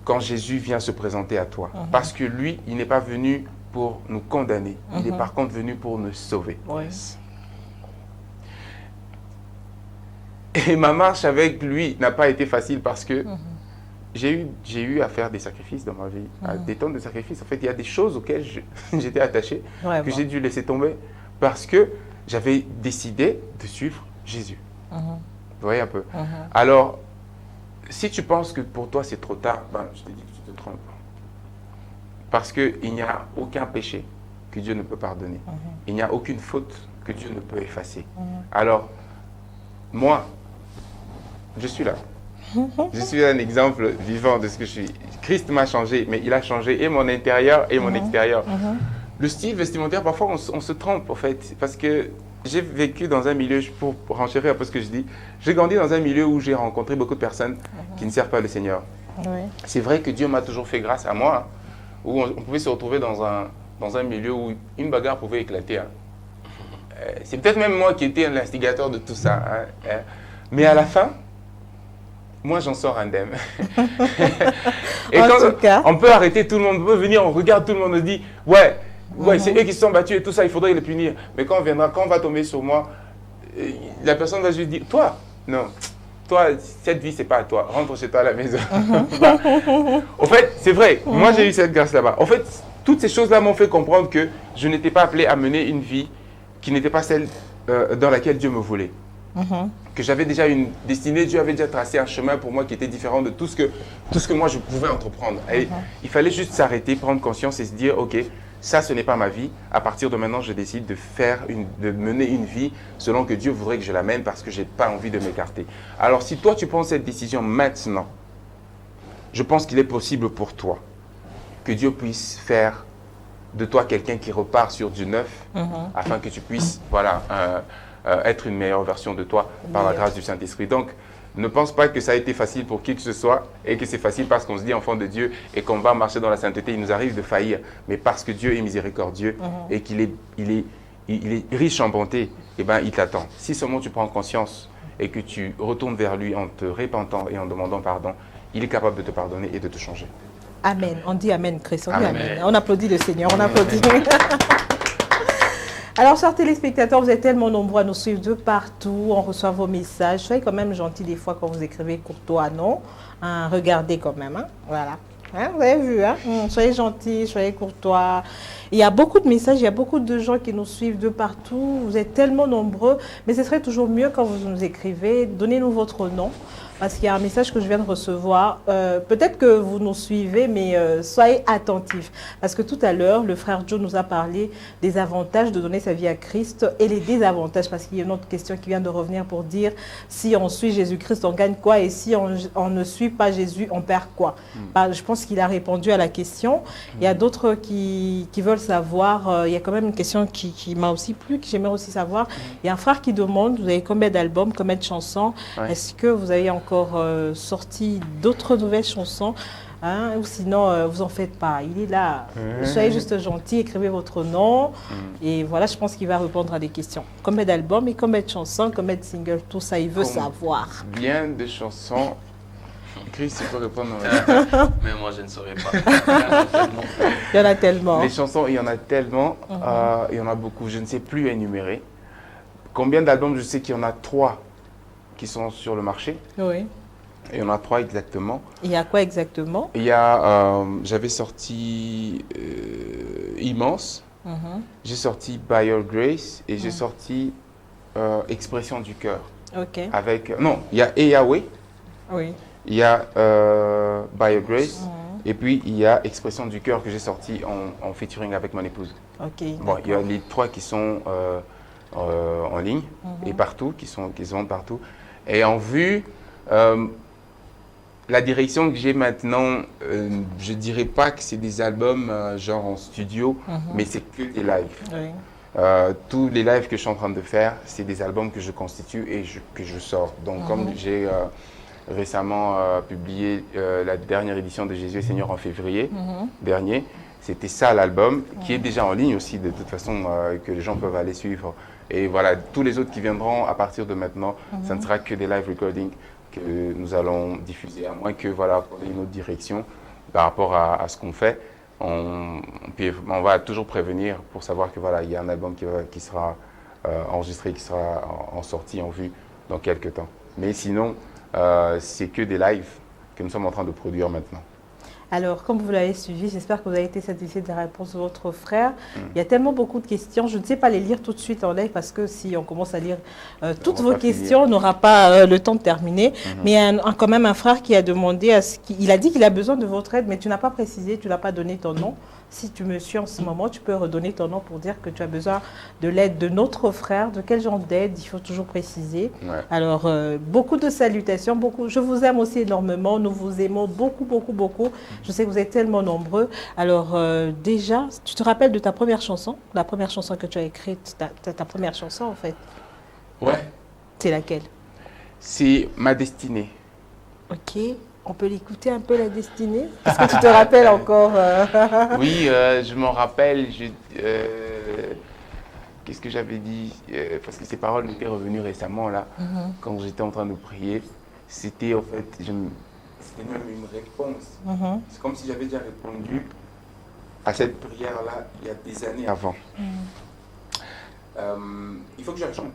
quand Jésus vient se présenter à toi. Parce que lui, il n'est pas venu pour nous condamner. Il est par contre venu pour nous sauver. Oui. Et ma marche avec lui n'a pas été facile parce que j'ai eu à faire des sacrifices dans ma vie, à des tonnes de sacrifices. En fait, il y a des choses auxquelles j'étais attaché, que j'ai dû laisser tomber parce que j'avais décidé de suivre Jésus. Vous voyez un peu. Alors, si tu penses que pour toi c'est trop tard, ben, je te dis que tu te trompes. Parce qu'il n'y a aucun péché que Dieu ne peut pardonner. Il n'y a aucune faute que Dieu ne peut effacer. Alors, moi, je suis là. Je suis un exemple vivant de ce que je suis. Christ m'a changé, mais il a changé et mon intérieur et mon extérieur. Le style vestimentaire, parfois on se trompe en fait, parce que j'ai vécu dans un milieu, pour renchérir un peu ce que je dis, j'ai grandi dans un milieu où j'ai rencontré beaucoup de personnes qui ne servent pas le Seigneur. C'est vrai que Dieu m'a toujours fait grâce à moi, où on pouvait se retrouver dans un milieu où une bagarre pouvait éclater. C'est peut-être même moi qui étais l'instigateur de tout ça. Mais à la fin, moi, j'en sors indemne. Et quand on peut arrêter tout le monde, on peut venir, on regarde tout le monde, on se dit, ouais, c'est eux qui se sont battus et tout ça, il faudrait les punir. Mais quand on va tomber sur moi, la personne va juste dire, toi, non, toi, cette vie, c'est pas à toi, rentre chez toi à la maison. En fait, c'est vrai, moi j'ai eu cette grâce là-bas. En fait, toutes ces choses-là m'ont fait comprendre que je n'étais pas appelé à mener une vie qui n'était pas celle dans laquelle Dieu me voulait. Que j'avais déjà une destinée, Dieu avait déjà tracé un chemin pour moi qui était différent de tout ce que moi je pouvais entreprendre. Et il fallait juste s'arrêter, prendre conscience et se dire, ok, ça ce n'est pas ma vie, à partir de maintenant je décide de mener une vie selon que Dieu voudrait que je la mène parce que je n'ai pas envie de m'écarter. Alors si toi tu prends cette décision maintenant, je pense qu'il est possible pour toi que Dieu puisse faire de toi quelqu'un qui repart sur du neuf afin que tu puisses, voilà, être une meilleure version de toi par la grâce du Saint-Esprit. Donc, ne pense pas que ça a été facile pour qui que ce soit et que c'est facile parce qu'on se dit enfant de Dieu et qu'on va marcher dans la sainteté. Il nous arrive de faillir, mais parce que Dieu est miséricordieux et qu'il est riche en bonté, eh ben, il t'attend. Si seulement tu prends conscience et que tu retournes vers lui en te repentant et en demandant pardon, il est capable de te pardonner et de te changer. Amen. On dit Amen, Christ. On dit Amen. Amen. On applaudit le Seigneur. On applaudit. Alors, chers téléspectateurs, vous êtes tellement nombreux à nous suivre de partout. On reçoit vos messages. Soyez quand même gentils des fois quand vous écrivez courtois, non? Hein, regardez quand même. Hein? Voilà. Hein, vous avez vu, hein? Soyez gentils, soyez courtois. Il y a beaucoup de messages, il y a beaucoup de gens qui nous suivent de partout. Vous êtes tellement nombreux, mais ce serait toujours mieux quand vous nous écrivez. Donnez-nous votre nom, parce qu'il y a un message que je viens de recevoir. Peut-être que vous nous suivez, mais soyez attentifs. Parce que tout à l'heure, le frère Joe nous a parlé des avantages de donner sa vie à Christ et les désavantages, parce qu'il y a une autre question qui vient de revenir pour dire si on suit Jésus-Christ, on gagne quoi, et si on ne suit pas Jésus, on perd quoi. Je pense qu'il a répondu à la question. Il y a d'autres qui veulent savoir, il y a quand même une question qui m'a aussi plu, que j'aimerais aussi savoir. Il y a un frère qui demande, vous avez combien d'albums, combien de chansons? Ouais. Est-ce que vous avez encore sorti d'autres nouvelles chansons, hein, ou sinon vous en faites pas? Il est là. Soyez juste gentil, écrivez votre nom. Et voilà, je pense qu'il va répondre à des questions. Combien d'albums et combien de chansons, combien de singles, tout ça, il veut savoir. Bien de chansons. Chris, il peut répondre. Mais moi, je ne saurais pas. Il y en a tellement. Les chansons, il y en a tellement. Il y en a beaucoup. Je ne sais plus énumérer. Combien d'albums? Je sais qu'il y en a 3 qui sont sur le marché. Oui. Il y en a 3 exactement. Il y a quoi exactement? Il y a, j'avais sorti Immense, j'ai sorti By Your Grace et j'ai sorti Expression du cœur. Ok. Avec, non, il y a Yahweh, Oui. il y a By Your Grace et puis il y a Expression du cœur que j'ai sorti en featuring avec mon épouse. Ok. Bon, il y a les 3 qui sont en ligne et partout, qui se vendent partout. Et en vue, la direction que j'ai maintenant, je ne dirais pas que c'est des albums genre en studio, mais c'est que des lives. Oui. Tous les lives que je suis en train de faire, c'est des albums que je constitue et que je sors. Donc comme j'ai récemment publié la dernière édition de Jésus et Seigneur en février dernier, c'était ça l'album, qui est déjà en ligne aussi de toute façon, que les gens peuvent aller suivre. Et voilà, tous les autres qui viendront à partir de maintenant, ça ne sera que des live recordings que nous allons diffuser, à moins que voilà, pour une autre direction par rapport à ce qu'on fait. On va toujours prévenir pour savoir que voilà, il y a un album qui sera enregistré, qui sera en sortie, en vue dans quelques temps. Mais sinon, c'est que des lives que nous sommes en train de produire maintenant. Alors, comme vous l'avez suivi, j'espère que vous avez été satisfait de la réponse de votre frère. Il y a tellement beaucoup de questions. Je ne sais pas les lire tout de suite en live parce que si on commence à lire toutes vos questions, on n'aura pas le temps de terminer. Mais il y a quand même un frère qui a demandé, il a dit qu'il a besoin de votre aide, mais tu n'as pas précisé, tu n'as pas donné ton nom. Si tu me suis en ce moment, tu peux redonner ton nom pour dire que tu as besoin de l'aide de notre frère. De quel genre d'aide? Il faut toujours préciser. Ouais. Alors, beaucoup de salutations. Je vous aime aussi énormément. Nous vous aimons beaucoup, beaucoup, beaucoup. Je sais que vous êtes tellement nombreux. Alors, déjà, tu te rappelles de ta première chanson? La première chanson que tu as écrite, ta première chanson, en fait. Ouais. C'est laquelle? C'est Ma Destinée. Ok. On peut l'écouter un peu, La Destinée? Est-ce que tu te rappelles encore Oui, je m'en rappelle. Qu'est-ce que j'avais dit? Parce que ces paroles m'étaient revenues récemment, là, quand j'étais en train de prier. C'était en fait, c'était même une réponse. C'est comme si j'avais déjà répondu à cette prière-là il y a des années avant. Il faut que je la chante.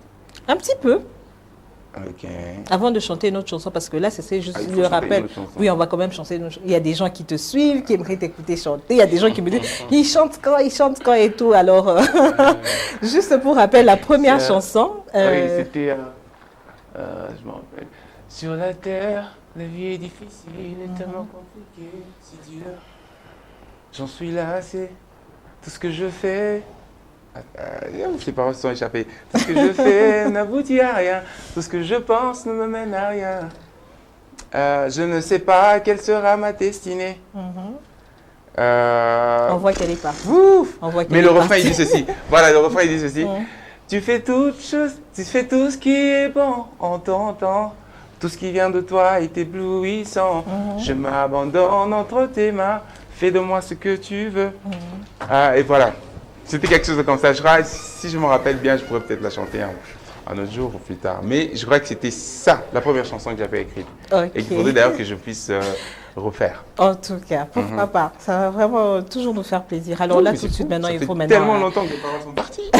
Un petit peu. Ok. Avant de chanter une autre chanson, parce que là, c'est juste Il faut le chanter rappel. une autre chanson. Oui, on va quand même chanter. Il y a des gens qui te suivent, qui aimeraient t'écouter chanter. Il y a des gens qui me disent, il chante quand et tout. Alors, juste pour rappel, la première chanson. Oui, c'était, je me rappelle. Sur la terre, la vie est difficile, est tellement compliquée, si dur. J'en suis lassé, tout ce que je fais. Les paroles sont échappées. Tout ce que je fais n'aboutit à rien. Tout ce que je pense ne me mène à rien. Je ne sais pas quelle sera ma destinée. On voit qu'elle est partie. Ouf. On voit qu'elle Mais est le refrain, partie. il dit ceci. Voilà, le refrain, il dit ceci. Tu fais toutes choses, tu fais tout ce qui est bon en ton temps. Tout ce qui vient de toi est éblouissant. Je m'abandonne entre tes mains. Fais de moi ce que tu veux. Et voilà. C'était quelque chose comme ça. Si je me rappelle bien, je pourrais peut-être la chanter. Hein. un autre jour ou plus tard. Mais je crois que c'était ça, la première chanson que j'avais écrite. Ok. Et qu'il faudrait d'ailleurs que je puisse refaire. En tout cas, pourquoi pas. Ça va vraiment toujours nous faire plaisir. Alors là, Mais tout de c'est suite, fou, maintenant, ça il fait faut maintenant... tellement longtemps que les parents sont partis.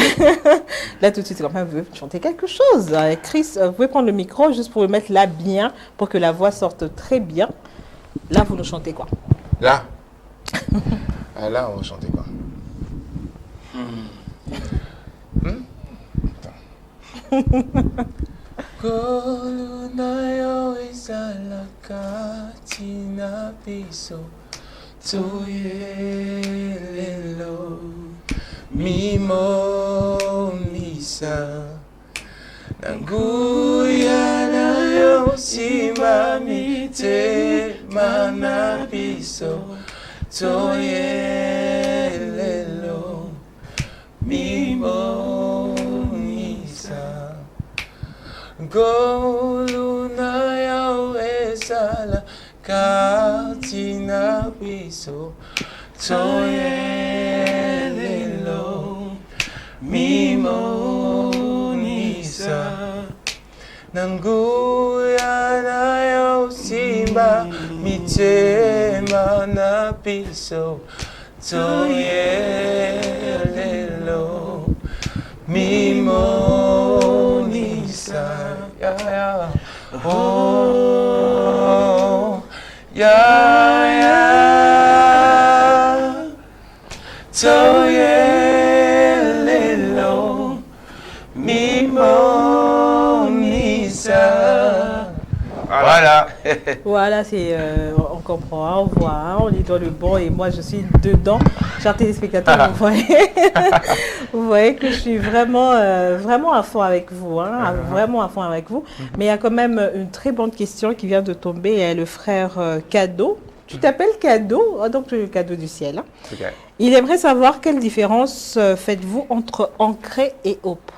Là, tout de suite, quand même, veut chanter quelque chose. Chris, vous pouvez prendre le micro juste pour le mettre là bien, pour que la voix sorte très bien. Là, vous nous chantez quoi? Là là, on va chanter quoi? Kolunayo isalakatina piso Toyelelo Mimo misa Nanguya nayo simamite mana piso Toyelelo Mimo misa Golunaya esala katina piso Toyelelo Mimonisa Nanguya nayo simba mitema na piso Toyelelo Mimonisa Oh Toyelelo Mimonisa. Voilà. Voilà, on comprend, hein, on voit, hein, on est dans le bon et moi je suis dedans. Chers téléspectateurs, vous voyez que je suis vraiment, vraiment à fond avec vous, hein, vraiment à fond avec vous. Mais il y a quand même une très bonne question qui vient de tomber. Le frère Cadeau, tu t'appelles Cadeau, donc le cadeau du ciel. Hein. Okay. Il aimerait savoir quelle différence faites-vous entre ancré et hope.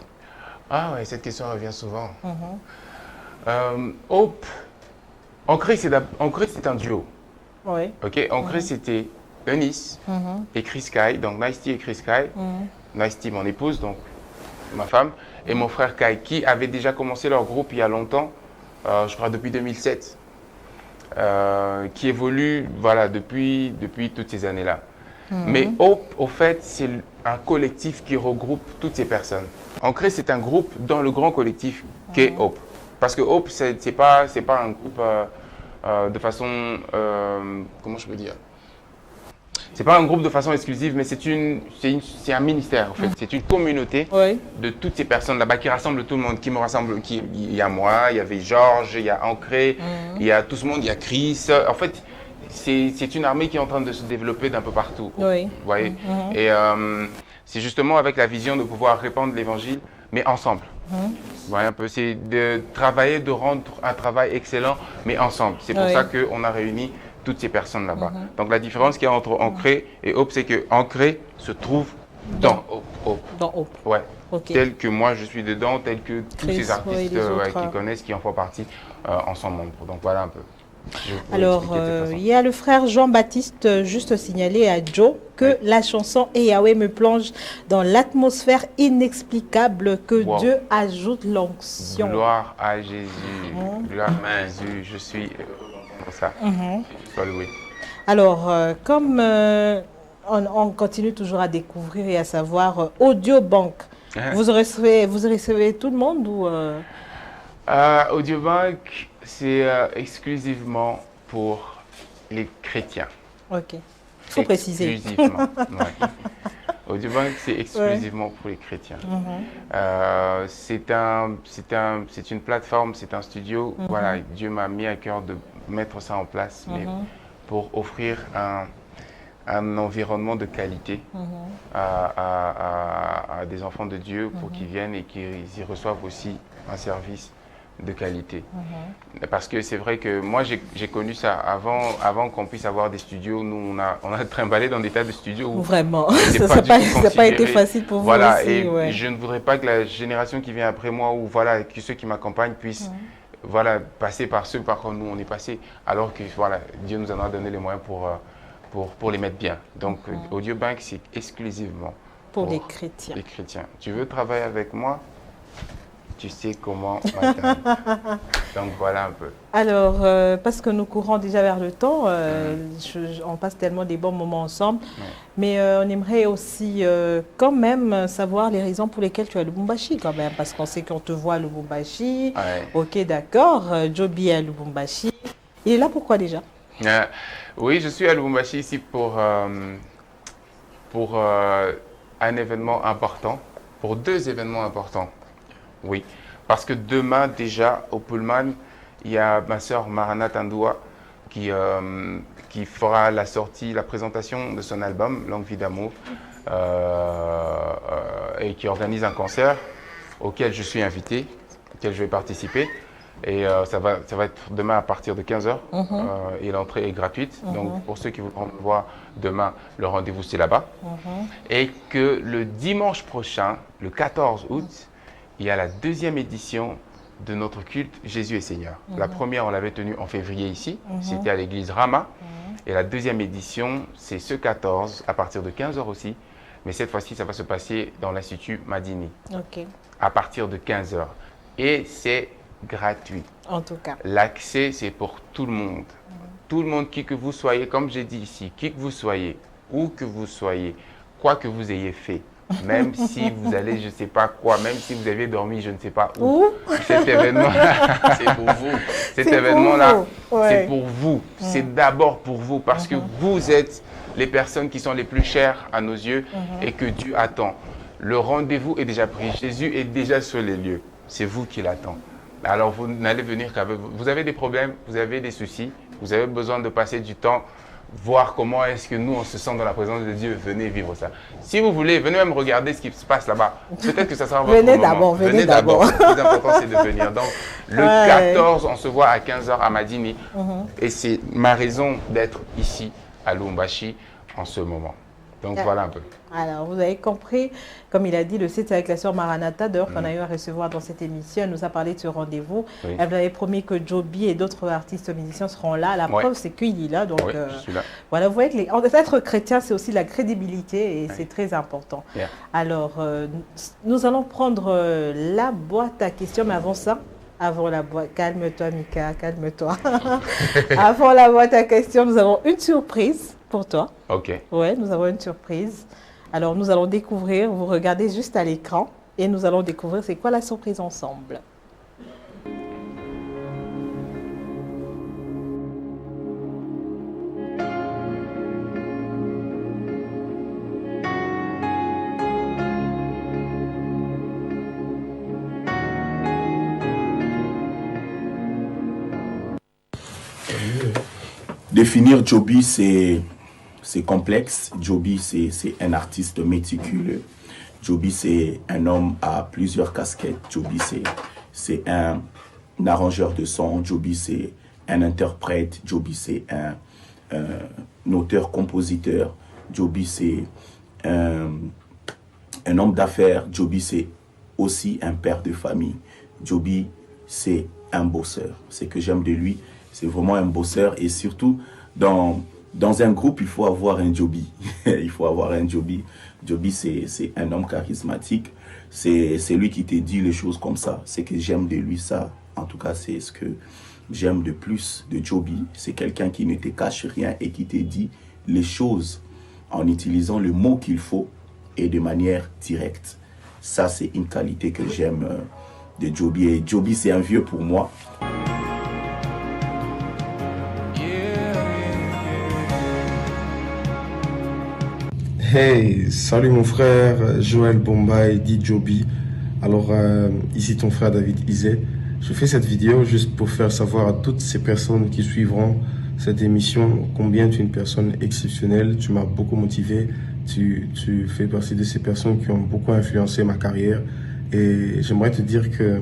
Ah ouais, cette question revient souvent. Hope, Ancré c'est un duo. Oui. Ok, Ancré c'était Eunice et Chris Kai, donc Nice T et Chris Kai. Nice T, mon épouse, donc ma femme, et mon frère Kai, qui avait déjà commencé leur groupe il y a longtemps, je crois depuis 2007, qui évolue voilà, depuis toutes ces années-là. Mais Hope, au fait, c'est un collectif qui regroupe toutes ces personnes. Ancré, c'est un groupe dans le grand collectif qu'est Hope. Parce que Hope, c'est pas un groupe de façon, comment je peux dire? C'est pas un groupe de façon exclusive, mais c'est un ministère en fait. C'est une communauté de toutes ces personnes là-bas qui rassemblent tout le monde, qui me rassemble. Il y a moi, il y avait Georges, il y a Ancré, il y a tout ce monde, il y a Chris. En fait, c'est une armée qui est en train de se développer d'un peu partout. Oui. Vous voyez. Et c'est justement avec la vision de pouvoir répandre l'évangile, mais ensemble. Vous voyez un peu, c'est de travailler, de rendre un travail excellent, mais ensemble. C'est pour ça qu'on a réuni toutes ces personnes là-bas. Donc la différence qu'il y a entre Ancré et Hope, c'est que Ancré se trouve dans Hope. Dans Hope. Ouais. Okay. Tel que moi je suis dedans, tel que tous Chris, ces artistes autres, qui connaissent, qui en font partie, en sont membres. Donc voilà un peu. Alors, il y a le frère Jean-Baptiste juste signalé à Joe que la chanson Et Yahweh me plonge dans l'atmosphère inexplicable que Dieu ajoute l'onction. Gloire à Jésus. Gloire à Jésus. Je suis heureux d'entendre ça. Sois loué. Alors, comme on continue toujours à découvrir et à savoir Audiobank, vous recevez tout le monde ou Audiobank, c'est exclusivement pour les chrétiens. Ok. Il faut préciser. Exclusivement. Audiobank, c'est exclusivement pour les chrétiens. C'est une plateforme, c'est un studio. Voilà, Dieu m'a mis à cœur de mettre ça en place, mais pour offrir un environnement de qualité à des enfants de Dieu pour qu'ils viennent et qu'ils y reçoivent aussi un service de qualité. Parce que c'est vrai que moi j'ai connu ça avant qu'on puisse avoir des studios. Nous on a trimballé dans des tas de studios où vraiment ça n'a pas été facile pour vous aussi, et je ne voudrais pas que la génération qui vient après moi ou voilà que ceux qui m'accompagnent puissent voilà passer par ceux par quoi nous on est passé, alors que voilà Dieu nous en a donné les moyens pour les mettre bien. Donc Audiobank, c'est exclusivement pour les chrétiens. Tu veux travailler avec moi? tu sais comment m'atteindre. Donc voilà un peu. Alors, parce que nous courons déjà vers le temps, on passe tellement des bons moments ensemble, mais on aimerait aussi quand même savoir les raisons pour lesquelles tu es à Lubumbashi quand même, parce qu'on sait qu'on te voit à Lubumbashi. Ouais. Ok, d'accord, Joby est à Lubumbashi. Il est là pourquoi déjà? Oui, je suis à Lubumbashi ici pour un événement important, pour 2 événements importants. Oui, parce que demain déjà au Pullman, il y a ma sœur Marana Tandoua qui fera la présentation de son album Longue vie d'amour et qui organise un concert auquel je suis invité, auquel je vais participer. Et ça va être demain à partir de 15h et l'entrée est gratuite. Donc pour ceux qui voudront me voir demain, le rendez-vous c'est là-bas. Et que le dimanche prochain, le 14 août, il y a la 2e édition de notre culte Jésus est Seigneur. La première, on l'avait tenue en février ici, c'était à l'église Rama. Et la 2e édition, c'est ce 14 à partir de 15h aussi. Mais cette fois-ci, ça va se passer dans l'Institut Madini à partir de 15h. Et c'est gratuit. En tout cas. L'accès, c'est pour tout le monde. Tout le monde, qui que vous soyez, comme j'ai dit ici, qui que vous soyez, où que vous soyez, quoi que vous ayez fait, même si vous allez, je ne sais pas quoi, même si vous avez dormi, je ne sais pas où, cet événement, c'est pour vous. Cet événement-là, c'est pour vous. C'est d'abord pour vous, parce que vous êtes les personnes qui sont les plus chères à nos yeux et que Dieu attend. Le rendez-vous est déjà pris. Jésus est déjà sur les lieux. C'est vous qui l'attend. Alors vous n'allez venir qu'avec vous avez des problèmes, vous avez des soucis, vous avez besoin de passer du temps, voir comment est-ce que nous on se sent dans la présence de Dieu, venez vivre ça. Si vous voulez, venez même regarder ce qui se passe là-bas. Peut-être que ça sera votre moment. Venez d'abord. Le plus important c'est de venir. Donc le 14, on se voit à 15h à Madini et c'est ma raison d'être ici à Lubumbashi en ce moment. Donc voilà un peu. Alors, vous avez compris, comme il a dit, le site avec la sœur Maranatha, d'ailleurs, qu'on a eu à recevoir dans cette émission, elle nous a parlé de ce rendez-vous. Elle nous avait promis que Joby et d'autres artistes musiciens seront là. La preuve, c'est qu'il est là. Donc, je suis là. Voilà, vous voyez que être chrétien, c'est aussi la crédibilité et c'est très important. Alors, nous allons prendre la boîte à questions, mais avant ça, avant la boîte, calme-toi Mika, calme-toi. Avant la boîte à questions, nous avons une surprise pour toi. Ok. Ouais, nous avons une surprise. Alors, nous allons découvrir, vous regardez juste à l'écran, et nous allons découvrir c'est quoi la surprise ensemble. Définir Joby, c'est complexe. Joby, c'est un artiste méticuleux. Joby, c'est un homme à plusieurs casquettes. Joby, c'est un arrangeur de son. Joby, c'est un interprète. Joby, c'est un auteur-compositeur. Joby, c'est un homme d'affaires. Joby, c'est aussi un père de famille. Joby, c'est un bosseur. Ce que j'aime de lui, c'est vraiment un bosseur. Et surtout, dans un groupe, il faut avoir un Joby. Il faut avoir un Joby. Joby, c'est un homme charismatique. C'est lui qui te dit les choses comme ça. Ce que j'aime de lui, ça, en tout cas, c'est ce que j'aime de plus de Joby. C'est quelqu'un qui ne te cache rien et qui te dit les choses en utilisant le mot qu'il faut et de manière directe. Ça, c'est une qualité que j'aime de Joby. Et Joby, c'est un vieux pour moi. Hey, salut mon frère Joël Bombay, dit Joby. Alors ici ton frère David Izé. Je fais cette vidéo juste pour faire savoir à toutes ces personnes qui suivront cette émission combien tu es une personne exceptionnelle. Tu m'as beaucoup motivé. Tu fais partie de ces personnes qui ont beaucoup influencé ma carrière. Et j'aimerais te dire que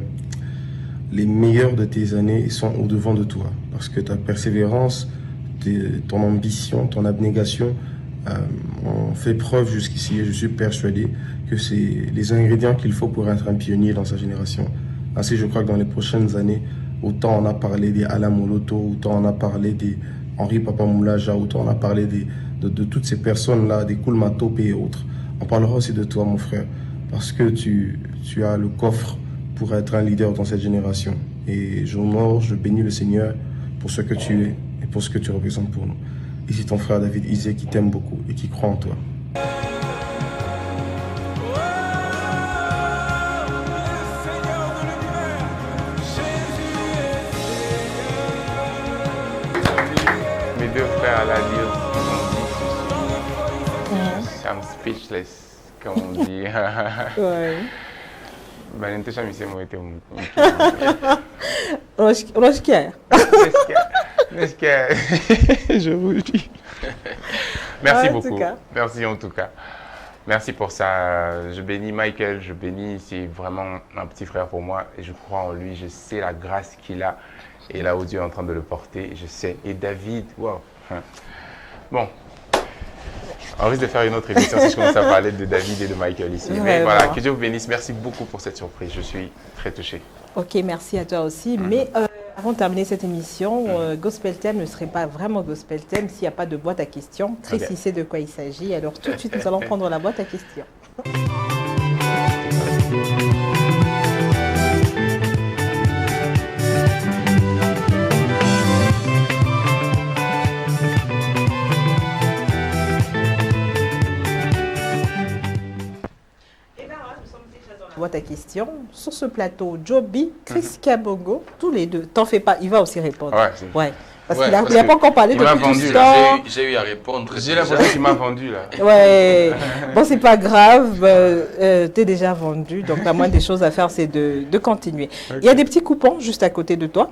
les meilleures de tes années sont au-devant de toi. Parce que ta persévérance, ton ambition, ton abnégation ont fait preuve jusqu'ici et je suis persuadé que c'est les ingrédients qu'il faut pour être un pionnier dans sa génération. Ainsi, je crois que dans les prochaines années, autant on a parlé des Alain Moloto, autant on a parlé des Henri Papa Moulaja, autant on a parlé de toutes ces personnes-là, des Koulma Topé et autres. On parlera aussi de toi, mon frère, parce que tu as le coffre pour être un leader dans cette génération. Et j'honore, je bénis le Seigneur pour ce que tu es et pour ce que tu représentes pour nous. Ici ton frère David Isé qui t'aime beaucoup et qui croit en toi. Mes deux frères à la lire, I'm speechless, comme on dit. Ouais. Banentesha misemo ete Unasikia? Nasikia. Je vous le dis. Merci En tout beaucoup. cas. Merci en tout cas. Merci pour ça. Je bénis Michael, je bénis, c'est vraiment un petit frère pour moi et je crois en lui, je sais la grâce qu'il a et là où Dieu est en train de le porter, je sais. Et David, wow. Bon, on risque de faire une autre émission si je commence à parler de David et de Michael ici. Mais Vraiment. voilà, que Dieu vous bénisse. Merci beaucoup pour cette surprise, je suis très touché. Ok, merci à toi aussi. Mais avant de terminer cette émission, Gospel Thème ne serait pas vraiment Gospel Thème s'il n'y a pas de boîte à questions. Chris, Ok. il sait de quoi il s'agit. Alors tout de suite, nous allons prendre la boîte à questions. Boîte à questions. Sur ce plateau, Joby, Chris Kabongo, tous les deux. T'en fais pas, il va aussi répondre. Ouais, c'est- Ouais. Parce Ouais, qu'il n'a parce pas encore parlé il m'a depuis tout vendu, ce là. temps. J'ai eu à répondre. J'ai déjà. l'impression qu'il m'a vendu là. Ouais, bon, c'est pas grave, t'es déjà vendu, donc la moindre des choses à faire, c'est de continuer. Il y a des petits coupons juste à côté de toi.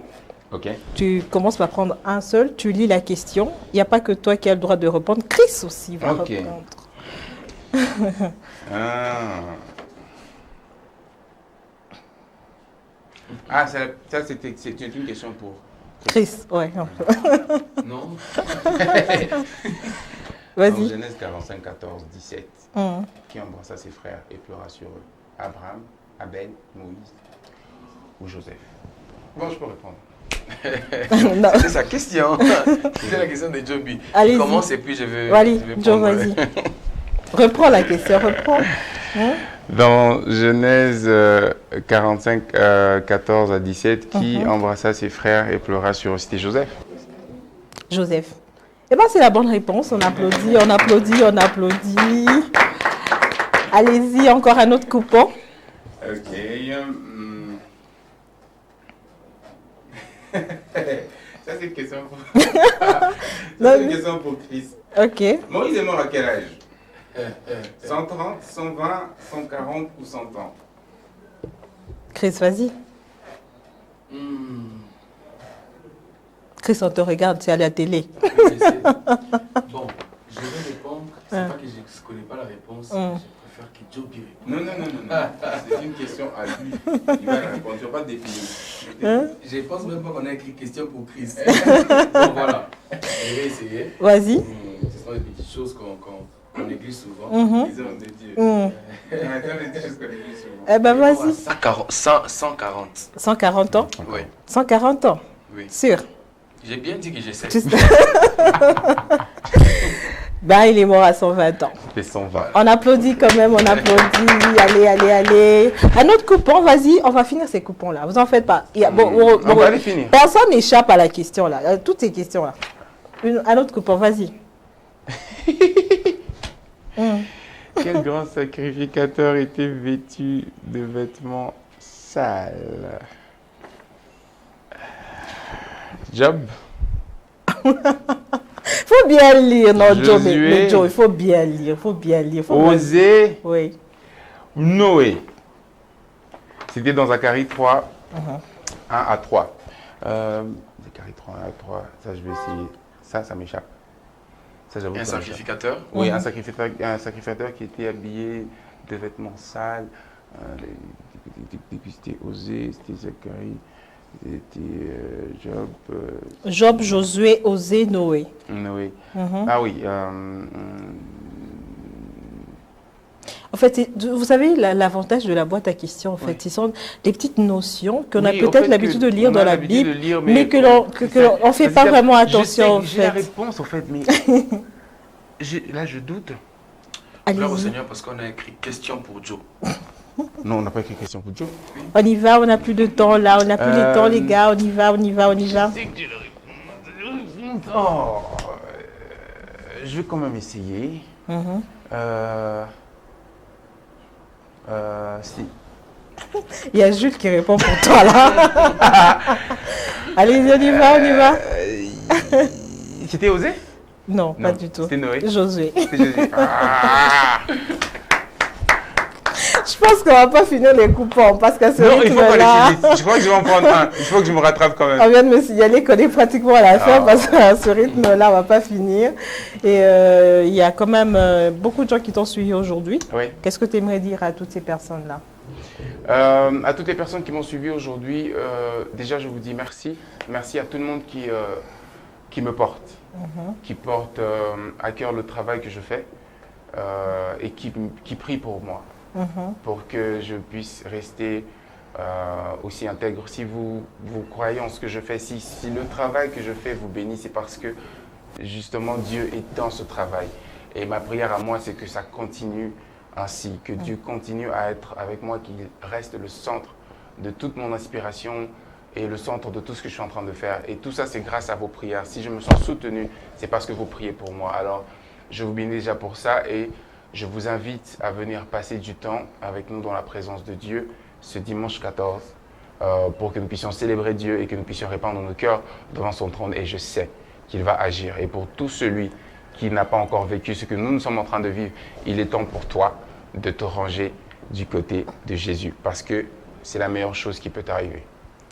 Ok. Tu commences par prendre un seul, tu lis la question. Il n'y a pas que toi qui as le droit de répondre, Chris aussi va Ok. répondre. Ah, ça c'est une question pour. Chris, ouais. Non. En Vas-y. Genèse 45, 14, 17. Hum. Qui embrassa ses frères et pleura sur eux? Abraham, Abel, Moïse ou Joseph? Bon, je peux répondre. Non. C'est sa question. C'est la question de Joby. Allez-y. Commence et puis je vais. Allez, je vais Joe, prendre- vas-y. Reprends la question, reprends. Dans Genèse 45, 14 à 17, qui embrassa ses frères et pleura sur eux? C'était Joseph. Joseph. Eh bien, c'est la bonne réponse. On applaudit, on applaudit, on applaudit. Allez-y, encore un autre coupon. Ok. Ça, c'est une question pour... Non, c'est une mais- question pour Chris. Ok. Moïse est mort à quel âge? 130, 120, 140 ou 100 ans? Chris, vas-y. Chris, on te regarde, c'est à la télé. Bon, je vais répondre. C'est pas que je ne connais pas la réponse. Je préfère que Joby réponde. Non. C'est une question à lui. Il va répondre. Tu vas pas définir. Je pense même pas qu'on a écrit question pour Chris. Donc voilà. Je vais essayer. Vas-y. Ce sont des petites choses qu'on néglige souvent. Les hommes de Dieu. Attends, les choses qu'on écrit souvent. Eh ben, vas-y. 140. 140 ans. Oui. 140 ans. Oui. Sûr. J'ai bien dit que j'essaie. Tu sais- Ben, il est mort à 120 ans. C'est 120. On applaudit quand même, on applaudit. Allez, allez, allez. Un autre coupon, vas-y, on va finir ces coupons-là. Vous en faites pas. Il y a- On va les finir. Personne n'échappe à la question là. Toutes ces questions-là. Un autre coupon, vas-y. Quel grand sacrificateur était vêtu de vêtements sales? Job? Faut bien lire, non, Joe, mais Josué. Joe, il faut bien lire, faut bien lire. Faut bien- Osée? Oui. Noé. C'était dans Zacharie 3, 1 à 3. Zacharie 3, 1 à 3. Ça, je vais essayer. Ça m'échappe. Ça, j'avoue que Un ça m'échappe. sacrificateur. Oui, un sacrificateur qui était habillé de vêtements sales. C'était Osée, c'était Zacharie, c'était Job, Job, Josué, Osée, Noé. Noé. Ah oui. En fait, vous savez, l'avantage de la boîte à questions, en fait, ce sont des petites notions qu'on a Oui, en peut-être fait, l'habitude que de lire on dans a la l'habitude de Bible, lire, mais que l'on ne fait pas vraiment attention, en J'ai la fait. réponse, en fait, mais là, je doute. Gloire au Allez-y. Seigneur parce qu'on a écrit question pour Joe. Non, on n'a pas écrit question pour Joe. On y va, on n'a plus de temps là, on n'a plus le temps les gars, on y va. Oh, je vais quand même essayer. Si. Il y a Jules qui répond pour toi là. Allez, on y va. C'était Osé? Non, pas du tout. C'était Noé. Josué. C'était Josué. Ah. Je pense qu'on va pas finir les coupons parce qu'à ce Non, il faut pas rythme-là, les finir. Je crois que je vais en prendre un. Il faut que je me rattrape quand même. on vient de me signaler qu'on est pratiquement à la fin parce qu'à ce rythme-là, on va pas finir. Et il y a quand même beaucoup de gens qui t'ont suivi aujourd'hui. Oui. Qu'est-ce que tu aimerais dire à toutes ces personnes-là? À toutes les personnes qui m'ont suivi aujourd'hui, déjà je vous dis merci. Merci à tout le monde qui me porte, qui porte à cœur le travail que je fais et qui prie pour moi, pour que je puisse rester aussi intègre. Si vous croyez en ce que je fais, si le travail que je fais vous bénit, c'est parce que justement Dieu est dans ce travail. Et ma prière à moi, c'est que ça continue ainsi, que Dieu continue à être avec moi, qu'il reste le centre de toute mon inspiration et le centre de tout ce que je suis en train de faire. Et tout ça, c'est grâce à vos prières. Si je me sens soutenu, c'est parce que vous priez pour moi. Alors, je vous bénis déjà pour ça et je vous invite à venir passer du temps avec nous dans la présence de Dieu ce dimanche 14 pour que nous puissions célébrer Dieu et que nous puissions répandre nos cœurs devant son trône. Et je sais qu'il va agir. Et pour tout celui qui n'a pas encore vécu ce que nous sommes en train de vivre, il est temps pour toi de te ranger du côté de Jésus parce que c'est la meilleure chose qui peut t'arriver.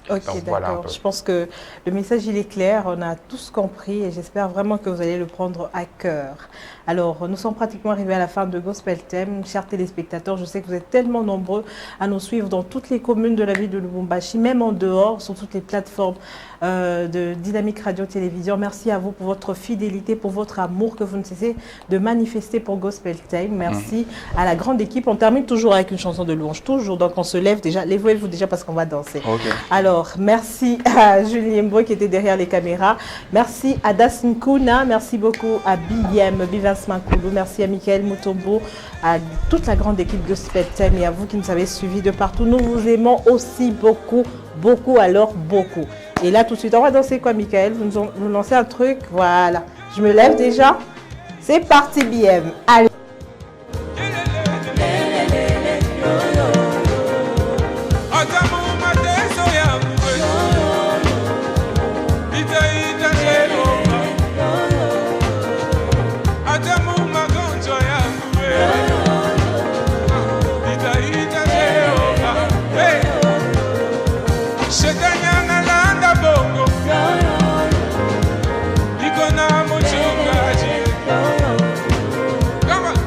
Ok, Donc, voilà un d'accord. peu. Je pense que le message, il est clair. On a tous compris et j'espère vraiment que vous allez le prendre à cœur. Alors, nous sommes pratiquement arrivés à la fin de Gospel Thème. Chers téléspectateurs, je sais que vous êtes tellement nombreux à nous suivre dans toutes les communes de la ville de Lubumbashi, même en dehors, sur toutes les plateformes de Dynamique Radio-Télévision. Merci à vous pour votre fidélité, pour votre amour que vous ne cessez de manifester pour Gospel Time. Merci à la grande équipe. On termine toujours avec une chanson de louange, toujours. Donc, on se lève déjà. Levez-vous déjà parce qu'on va danser. Okay. Alors, merci à Julie Mbo qui était derrière les caméras. Merci à Das Nkuna. Merci beaucoup à Biyem, Bivas Mankoulou. Merci à Michael Mutombo, à toute la grande équipe Gospel Time et à vous qui nous avez suivis de partout. Nous vous aimons aussi beaucoup, beaucoup, alors beaucoup. Et là, tout de suite, on va danser quoi, Michael? Vous nous lancez un truc? Voilà. Je me lève déjà. C'est parti, Biyem. Allez. Come on.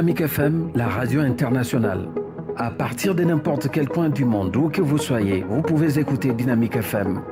Dynamique FM, la radio internationale. À partir de n'importe quel point du monde, où que vous soyez, vous pouvez écouter Dynamique FM.